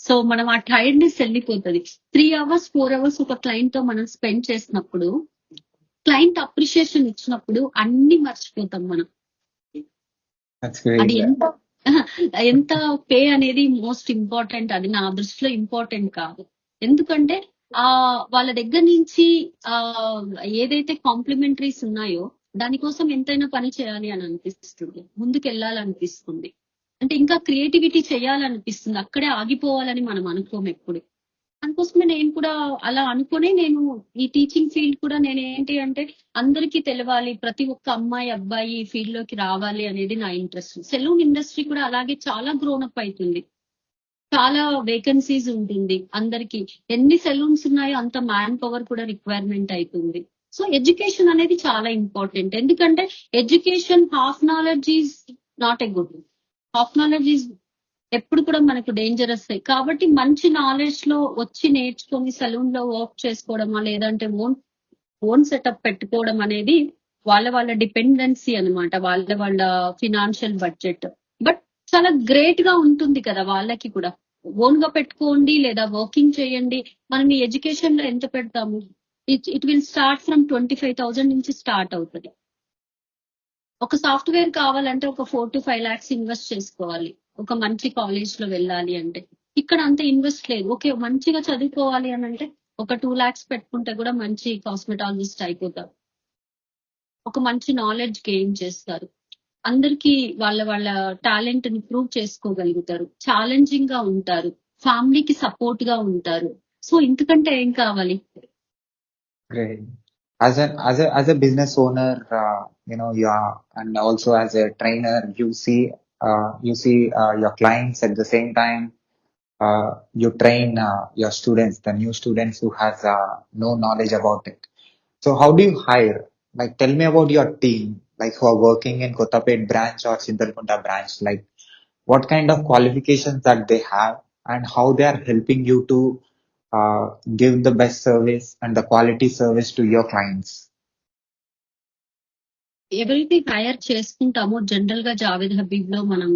సో మనం ఆ టైర్డ్నెస్ వెళ్ళిపోతుంది. 3 hours 4 hours ఒక క్లయింట్ తో మనం స్పెండ్ చేసినప్పుడు, క్లయింట్ అప్రిషియేషన్ ఇచ్చినప్పుడు అన్ని మర్చిపోతాం మనం. That's great. అది ఎంత పే అనేది మోస్ట్ ఇంపార్టెంట్. అది నా దృష్టిలో ఇంపార్టెంట్ కాదు. ఎందుకంటే వాళ్ళ దగ్గర నుంచి ఏదైతే కాంప్లిమెంటరీస్ ఉన్నాయో దానికోసం ఎంతైనా పని చేయాలి అని అనిపిస్తుంది. ముందుకు వెళ్ళాలనిపిస్తుంది. అంటే ఇంకా క్రియేటివిటీ చేయాలనిపిస్తుంది. అక్కడే ఆగిపోవాలని మనం అనుకోము ఎప్పుడు. అందుకోసమే నేను కూడా అలా అనుకునే నేను ఈ టీచింగ్ ఫీల్డ్ కూడా నేను ఏంటి అంటే అందరికీ తెలవాలి, ప్రతి ఒక్క అమ్మాయి అబ్బాయి ఈ ఫీల్డ్ లోకి రావాలి అనేది నా ఇంట్రెస్ట్. సెలూన్ ఇండస్ట్రీ కూడా అలాగే చాలా గ్రోనప్ అవుతుంది. చాలా వేకెన్సీస్ ఉంటుంది. అందరికి ఎన్ని సెలూన్స్ ఉన్నాయో అంత మ్యాన్ పవర్ కూడా రిక్వైర్మెంట్ అవుతుంది. సో ఎడ్యుకేషన్ అనేది చాలా ఇంపార్టెంట్. ఎందుకంటే education half knowledge is not a good. Half knowledge is ఎప్పుడు కూడా మనకు డేంజరస్. కాబట్టి మంచి నాలెడ్జ్ లో వచ్చి నేర్చుకొని సెలూన్ లో వర్క్ చేసుకోవడమా లేదంటే ఓన్ సెటప్ పెట్టుకోవడం అనేది వాళ్ళ డిపెండెన్సీ అన్నమాట. వాళ్ళ ఫినాన్షియల్ బడ్జెట్. బట్ చాలా గ్రేట్ గా ఉంటుంది కదా వాళ్ళకి కూడా. ఓన్ గా పెట్టుకోండి లేదా వర్కింగ్ చేయండి. మనం ఈ ఎడ్యుకేషన్ లో ఎంత పెడతాము? ఇట్ విల్ స్టార్ట్ ఫ్రమ్ 25,000 నుంచి స్టార్ట్ అవుతుంది. ఒక సాఫ్ట్వేర్ కావాలంటే ఒక 4 to 5 lakhs ఇన్వెస్ట్ చేసుకోవాలి. ఒక మంచి కాలేజ్ లో వెళ్ళాలి అంటే. ఇక్కడ అంత ఇన్వెస్ట్ లేదు. ఓకే మంచిగా చదువుకోవాలి అని అంటే ఒక 2 lakhs పెట్టుకుంటే కూడా మంచి కాస్మెటాలజిస్ట్ అయిపోతారు. ఒక మంచి నాలెడ్జ్ గెయిన్ చేస్తారు. అందరికి వాళ్ళ టాలెంట్ ని ప్రూవ్ చేసుకోగలుగుతారు. ఛాలెంజింగ్ గా ఉంటారు. ఫ్యామిలీకి సపోర్ట్ గా ఉంటారు. సో ఇంతకంటే ఏం కావాలి? Great. As a business owner, you are, and also as a trainer, you see your clients at the same time. You train your students, the new students who has no knowledge about it. So how do you hire? Like, tell me about your team, like who are working in Kottapet branch or Chindalgunta branch. Like, what kind of qualifications that they have, and how they are helping you to give the best service and the quality service to your clients. ఎవరైతే hire చేసుకుంటామో general గా జావేద్ హబీబ్ లో మనం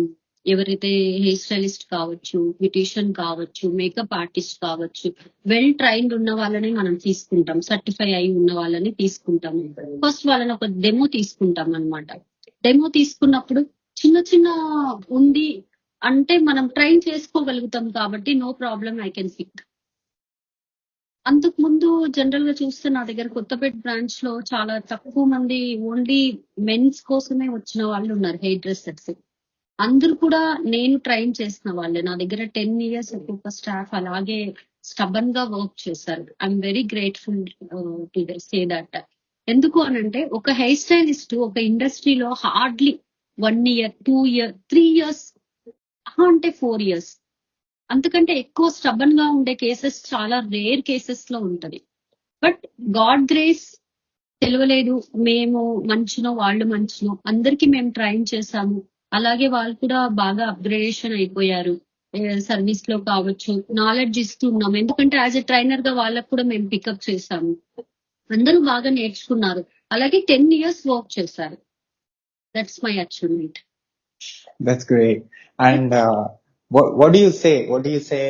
ఎవరైతే hair stylist కావచ్చు, beautician కావచ్చు, makeup artist కావచ్చు, well trained ఉన్న వాళ్ళని మనం తీసుకుంటాం. సర్టిఫై అయి ఉన్న వాళ్ళని తీసుకుంటాం. ఫస్ట్ వాళ్ళని ఒక డెమో తీసుకుంటాం అన్నమాట. డెమో తీసుకున్నప్పుడు చిన్న ఉంది అంటే మనం ట్రైన్ చేసుకోగలుగుతాం కాబట్టి no problem, I can pick. అంతకు ముందు జనరల్ గా చూస్తే నా దగ్గర కొత్తపేట బ్రాంచ్ లో చాలా తక్కువ మంది ఓన్లీ మెన్స్ కోసమే వచ్చిన వాళ్ళు ఉన్నారు, హెయిర్ డ్రెస్సర్స్. అందరూ కూడా నేను ట్రైన్ చేసిన వాళ్ళే. నా దగ్గర 10 years ఒక్కొక్క స్టాఫ్ అలాగే స్టబన్ గా వర్క్ చేశారు. I'm very grateful to say that. ఎందుకు అనంటే ఒక హెయిర్ స్టైలిస్ట్ ఒక ఇండస్ట్రీలో హార్డ్లీ 1 year 2 years 3 years అంటే 4 years అంతకంటే ఎక్కువ స్టబన్ గా ఉండే కేసెస్ చాలా రేర్ కేసెస్ లో ఉంటది. బట్ గాడ్ గ్రేస్ తెలియలేదు, మేము మంచినో వాళ్ళు మంచినో అందరికి మేము ట్రైన్ చేశాము. అలాగే వాళ్ళు కూడా బాగా అప్గ్రేడేషన్ అయిపోయారు సర్వీస్ లో కావచ్చు. నాలెడ్జ్ ఇస్తున్నాం ఎందుకంటే యాజ్ ఎ ట్రైనర్ గా వాళ్ళకు కూడా మేము పికప్ చేశాము. అందరూ బాగా నేర్చుకున్నారు. అలాగే 10 years వర్క్ చేశారు. That's my achievement. That's great. And what do you say? What do you say?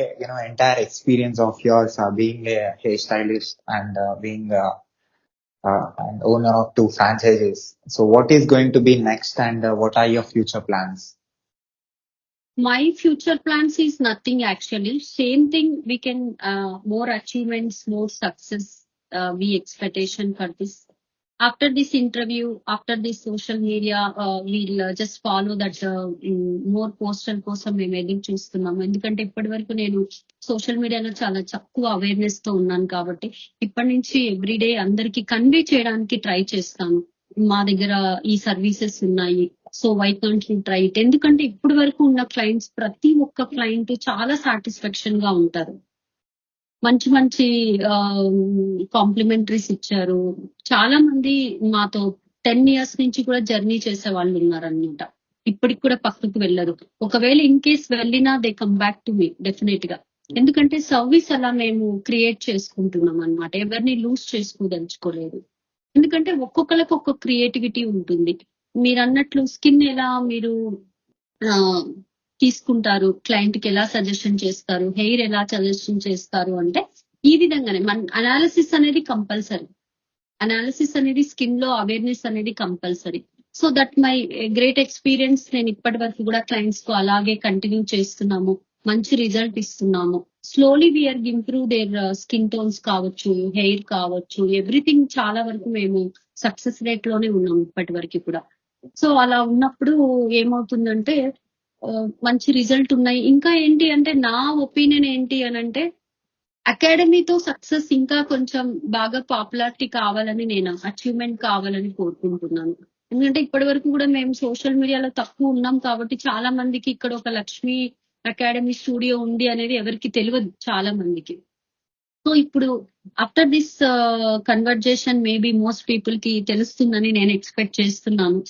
Entire experience of yours being a hairstylist and being an owner of 2 franchises. So what is going to be next, and what are your future plans? My future plans is nothing actually. Same thing. We can more achievements, more success. We expectation for this. After this interview, after this social media, we'll just follow that more postal కోసం మేము ఎదురు చూస్తున్నాము. ఎందుకంటే ఇప్పటి వరకు నేను social మీడియాలో చాలా తక్కువ అవేర్నెస్ తో ఉన్నాను కాబట్టి ఇప్పటి నుంచి ఎవ్రీడే అందరికి కన్వే చేయడానికి ట్రై చేస్తాను. మా దగ్గర ఈ సర్వీసెస్ ఉన్నాయి, so why can't you try it. ఎందుకంటే ఇప్పటి వరకు ఉన్న క్లయింట్స్, ప్రతి ఒక్క క్లయింట్ చాలా సాటిస్ఫాక్షన్ గా ఉంటారు. మంచి మంచి కాంప్లిమెంటరీస్ ఇచ్చారు. చాలా మంది మాతో 10 years నుంచి కూడా జర్నీ చేసే వాళ్ళు ఉన్నారన్నమాట. ఇప్పటికి కూడా పక్కకు వెళ్ళరు. ఒకవేళ ఇన్ కేస్ వెళ్ళినా they come back to me definite గా. ఎందుకంటే సర్వీస్ అలా మేము క్రియేట్ చేసుకుంటున్నాం అన్నమాట. ఎవరిని లూజ్ చేసుకోదలుచుకోలేదు. ఎందుకంటే ఒక్కొక్కరికి ఒక్కొక్క క్రియేటివిటీ ఉంటుంది. మీరు అన్నట్లు స్కిన్ ఎలా మీరు ఆ, తీసుకుంటారు, క్లయింట్ కి ఎలా సజెషన్ చేస్తారు, హెయిర్ ఎలా సజెషన్ చేస్తారు అంటే ఈ విధంగానే మన అనాలిసిస్ అనేది కంపల్సరీ. అనాలిసిస్ అనేది స్కిన్ లో అవేర్నెస్ అనేది compulsory. So that my great experience. నేను ఇప్పటి వరకు కూడా క్లయింట్స్ కు అలాగే కంటిన్యూ చేస్తున్నాము, మంచి రిజల్ట్ ఇస్తున్నాము. Slowly we are improve their skin tones కావచ్చు, హెయిర్ కావచ్చు, ఎవ్రీథింగ్ చాలా వరకు మేము సక్సెస్ రేట్ లోనే ఉన్నాము ఇప్పటి వరకు కూడా. సో అలా ఉన్నప్పుడు ఏమవుతుందంటే మంచి రిజల్ట్ ఉన్నాయి. ఇంకా ఏంటి అంటే నా ఒపీనియన్ ఏంటి అని అంటే అకాడమీతో సక్సెస్ ఇంకా కొంచెం బాగా పాపులారిటీ కావాలని, నేను అచీవ్మెంట్ కావాలని కోరుకుంటున్నాను. ఎందుకంటే ఇప్పటి వరకు కూడా మేము సోషల్ మీడియాలో తక్కువ ఉన్నాం కాబట్టి చాలా మందికి ఇక్కడ ఒక లక్ష్మి అకాడమీ స్టూడియో ఉంది అనేది ఎవరికి తెలియదు చాలా మందికి. సో ఇప్పుడు after this conversation maybe most people కి తెలుస్తుందని నేను ఎక్స్పెక్ట్ చేస్తున్నాను.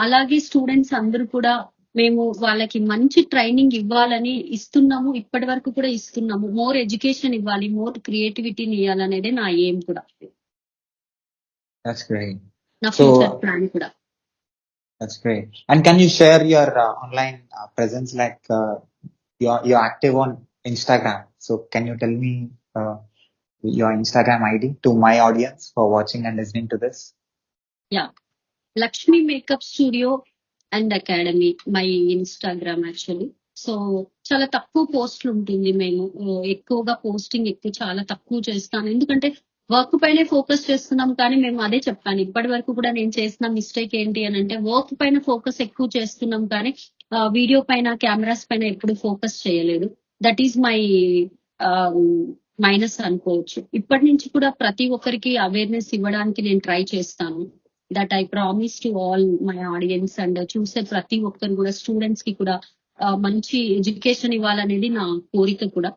అలాగే స్టూడెంట్స్ అందరూ కూడా మేము వాళ్ళకి మంచి ట్రైనింగ్ ఇవ్వాలని ఇస్తున్నాము, ఇప్పటి వరకు కూడా ఇస్తున్నాము. మోర్ ఎడ్యుకేషన్ ఇవ్వాలి, మోర్ క్రియేటివిటీని ఇవ్వాలనేదే నా ఎయిమ్ కూడా, That's great. నా So ఫ్యూచర్ ప్లాన్ కూడా. that's great. And can you share your online presence? Like you're active on Instagram. So can you tell me your Instagram ID to my audience for watching and listening to this? Yeah, Lakshmi makeup studio and academy my Instagram actually. So చాలా తక్కువ పోస్టులు ఉంటుంది. మేము ఎక్కువగా posting చాలా తక్కువ చేస్తాను, ఎందుకంటే వర్క్ పైనే ఫోకస్ చేస్తున్నాం. కానీ మేము అదే చెప్పాను, ఇప్పటి వరకు కూడా నేను చేసిన మిస్టేక్ ఏంటి అని అంటే వర్క్ పైన ఫోకస్ ఎక్కువ చేస్తున్నాం, కానీ వీడియో పైన, కెమెరాస్ పైన ఎప్పుడు ఫోకస్ చేయలేదు. దట్ ఈస్ మై మైనస్ అనుకోవచ్చు. ఇప్పటి నుంచి కూడా ప్రతి ఒక్కరికి అవేర్నెస్ ఇవ్వడానికి నేను ట్రై చేస్తాను. That I promise to all my audience and చూసే ప్రతి ఒక్కరు కూడా, స్టూడెంట్స్ కి కూడా మంచి ఎడ్యుకేషన్ ఇవ్వాలనేది నా కోరిక కూడా.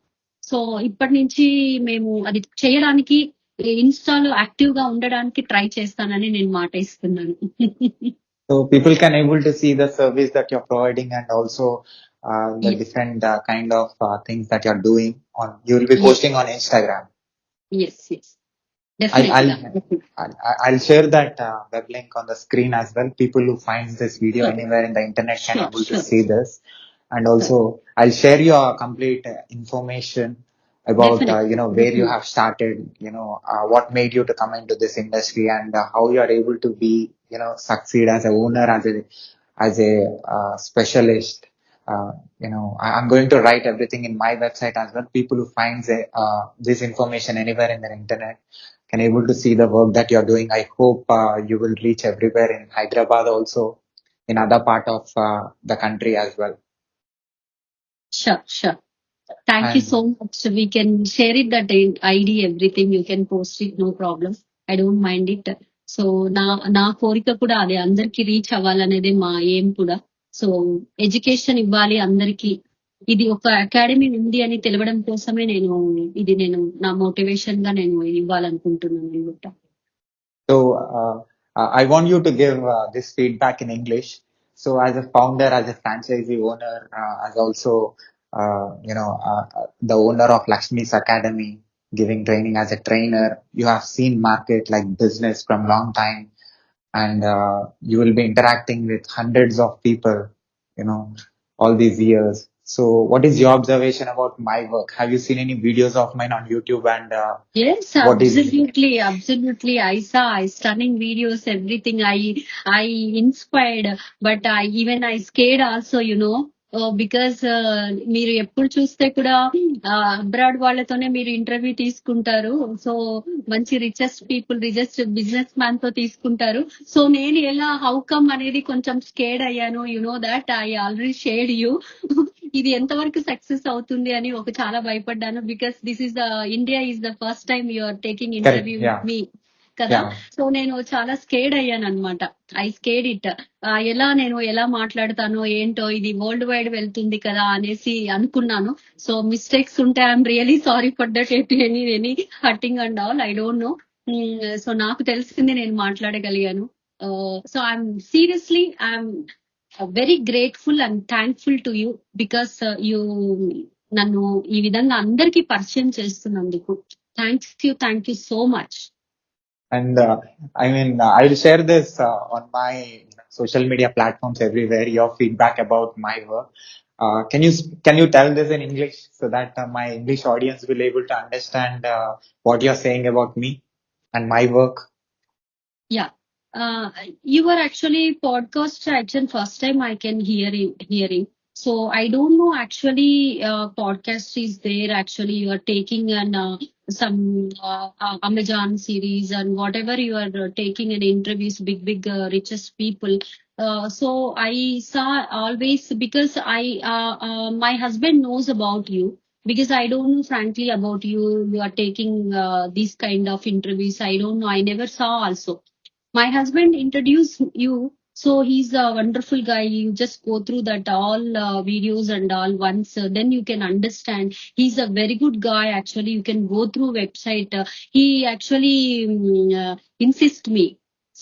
సో ఇప్పటి నుంచి మేము అది చేయడానికి, ఇన్స్టాలో యాక్టివ్ గా ఉండడానికి ట్రై చేస్తానని నేను మాట ఇస్తున్నాను. So people can able to see the service that you're providing and also the Yes. different kind of things that you're doing on. You will be Yes. posting on Instagram. Yes, yes. Definitely. I'll share that web link on the screen as well. People who finds this video Sure. anywhere in the internet can Sure, able to sure. see this. And also I'll share your complete information about Definitely. where you have started, what made you to come into this industry and how you are able to be succeed as a owner, as a specialist. I'm going to write everything in my website as well. People who finds this information anywhere in the internet can able to see the work that you're doing. I hope you will reach everywhere in Hyderabad, also in other part of the country as well. Sure, sure. Thank you And so much. We can share it, that ID, everything. You can post it, no problem. I don't mind it. So నా కోరిక కూడా అదే, అందరికి reach అవ్వాలనేదే మా ఏం కూడా. So education ఇవ్వాలి అందరికి. ఇది ఒక అకాడమీ ఉంది అని తెలవడం కోసమే నేను నా మోటివేషన్ గా నేను ఇవ్వాలనుకుంటున్నాను అనమాట. so I want you to give this feedback in English. So as a founder, as a franchisee owner, as also the owner of Lakshmi's Academy, giving training as a trainer, you have seen market like business from long time, and you will be interacting with hundreds of people, all these years. So what is your observation about my work? Have you seen any videos of mine on YouTube? And Yes, what is absolutely. I saw stunning videos, everything. I inspired, but I scared also, because మీరు ఎప్పుడు చూస్తే కూడా abroad వాళ్ళతోనే మీరు interview తీసుకుంటారు. So మంచి richest business man తో తీసుకుంటారు. సో నేను ఎలా హౌకమ్ అనేది కొంచెం స్కేడ్ అయ్యాను. That I already shared you. ఇది ఎంతవరకు సక్సెస్ అవుతుంది అని చాలా భయపడ్డాను. Because this is the India is the first time you are taking interview with me. కదా. Yeah. సో నేను చాలా స్కేడ్ అయ్యాను అనమాట. I scared it. నేను ఎలా మాట్లాడతానో ఏంటో, ఇది వరల్డ్ వైడ్ వెళ్తుంది కదా అనేసి అనుకున్నాను. సో మిస్టేక్స్ ఉంటే I'm really sorry for that, any hurting and all, I don't know. So నాకు తెలిసింది నేను మాట్లాడగలిగాను. So I'm seriously I'm very grateful and thankful to you, because you నన్ను ఈ విధంగా అందరికీ పరిచయం చేస్తున్నందుకు. Thank you so much. And I mean, I'll share this on my social media platforms everywhere, your feedback about my work. Can you tell this in English so that my English audience will able to understand what you're saying about me and my work? Yeah. You were actually podcast action first time I can hearing. So I don't know actually podcast is there. Actually you are taking an some Amazon series and whatever you are taking an interviews big richest people. So I saw always, because my husband knows about you, because I don't know frankly about you. You are taking these kind of interviews. I don't know. I never saw also. My husband introduced you, so he's a wonderful guy. You just go through that all videos and all once, then you can understand. He's a very good guy. Actually, you can go through website. He actually insist me.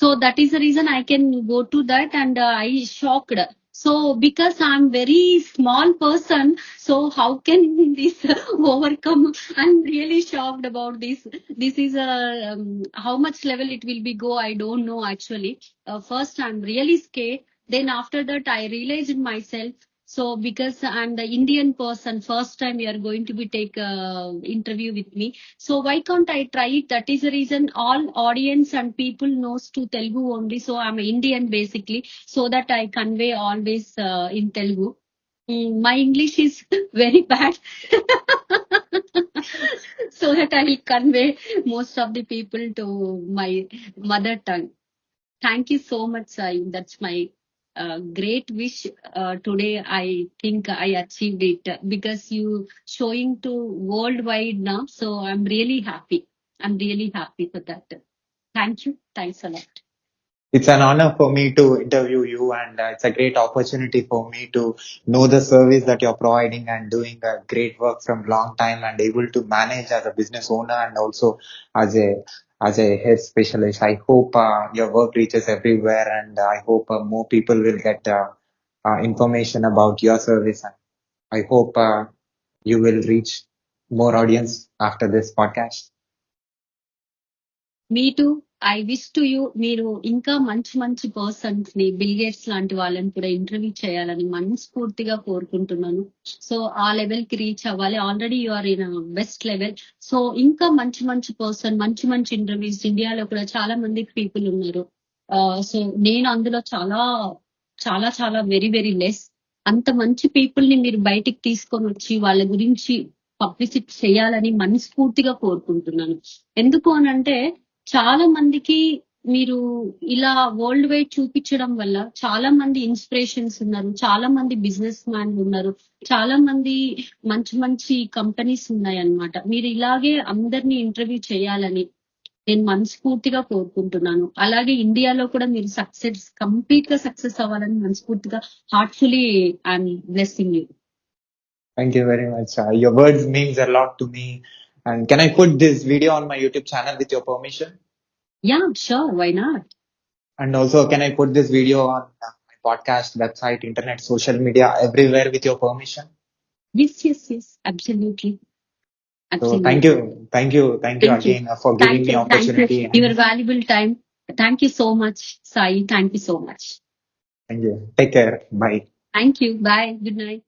So that is the reason I can go to that, and I shocked. So because I'm very small person, so how can this overcome? I'm really shocked about this. This is how much level it will be go, I don't know actually. First I'm really scared, then after that I realized myself. So because I'm the Indian person, first time you are going to be take interview with me, so why can't I try it? That is the reason all audience and people knows to Telugu only. So I'm Indian basically, so that I convey always in Telugu. My English is very bad. So that I will convey most of the people to my mother tongue. Thank you so much, Sai. That's my great wish. Today I think I achieved it, because you showing to worldwide now. So I'm really happy. I'm really happy for that. Thank you. Thanks a lot. It's an honor for me to interview you, and it's a great opportunity for me to know the service that you're providing and doing great work from long time, and able to manage as a business owner and also as a health specialist. I hope your work reaches everywhere, and I hope more people will get information about your service. And I hope you will reach more audience after this podcast. Me to I wish to you. మీరు ఇంకా మంచి persons ని, bill gates లాంటి వాళ్ళని కూడా interview చేయాలని మనస్ఫూర్తిగా కోరుకుంటున్నాను. సో ఆ లెవెల్ కి రీచ్ అవ్వాలి. Already you are in best level. So ఇంకా మంచి పర్సన్, మంచి ఇంటర్వ్యూస్ ఇండియాలో కూడా చాలా మంది పీపుల్ ఉన్నారు. సో నేను అందులో చాలా వెరీ లెస్. అంత మంచి పీపుల్ ని మీరు బయటికి తీసుకొని వచ్చి వాళ్ళ గురించి పబ్లిసిటీ చేయాలని మనస్ఫూర్తిగా కోరుకుంటున్నాను. ఎందుకు అనంటే చాలా మందికి మీరు ఇలా వరల్డ్ వైడ్ చూపించడం వల్ల చాలా మంది ఇన్స్పిరేషన్స్ ఉన్నారు, చాలా మంది బిజినెస్ మ్యాన్ ఉన్నారు, చాలా మంది మంచి కంపెనీస్ ఉన్నాయి అన్నమాట. మీరు ఇలాగే అందరినీ ఇంటర్వ్యూ చేయాలని నేను మనస్ఫూర్తిగా కోరుకుంటున్నాను. అలాగే ఇండియాలో కూడా మీరు కంప్లీట్ గా సక్సెస్ అవ్వాలని మనస్ఫూర్తిగా heartfully I'm blessing you. Thank you very much. Your words means a lot to me. And can I put this video on my YouTube channel with your permission? Yeah, sure. Why not? And also, can I put this video on my podcast, website, internet, social media, everywhere with your permission? Yes. Absolutely. So thank you again for giving me opportunity. Thank you. Your valuable time. Thank you so much, Sai. Thank you so much. Thank you. Take care. Bye. Thank you. Bye. Good night.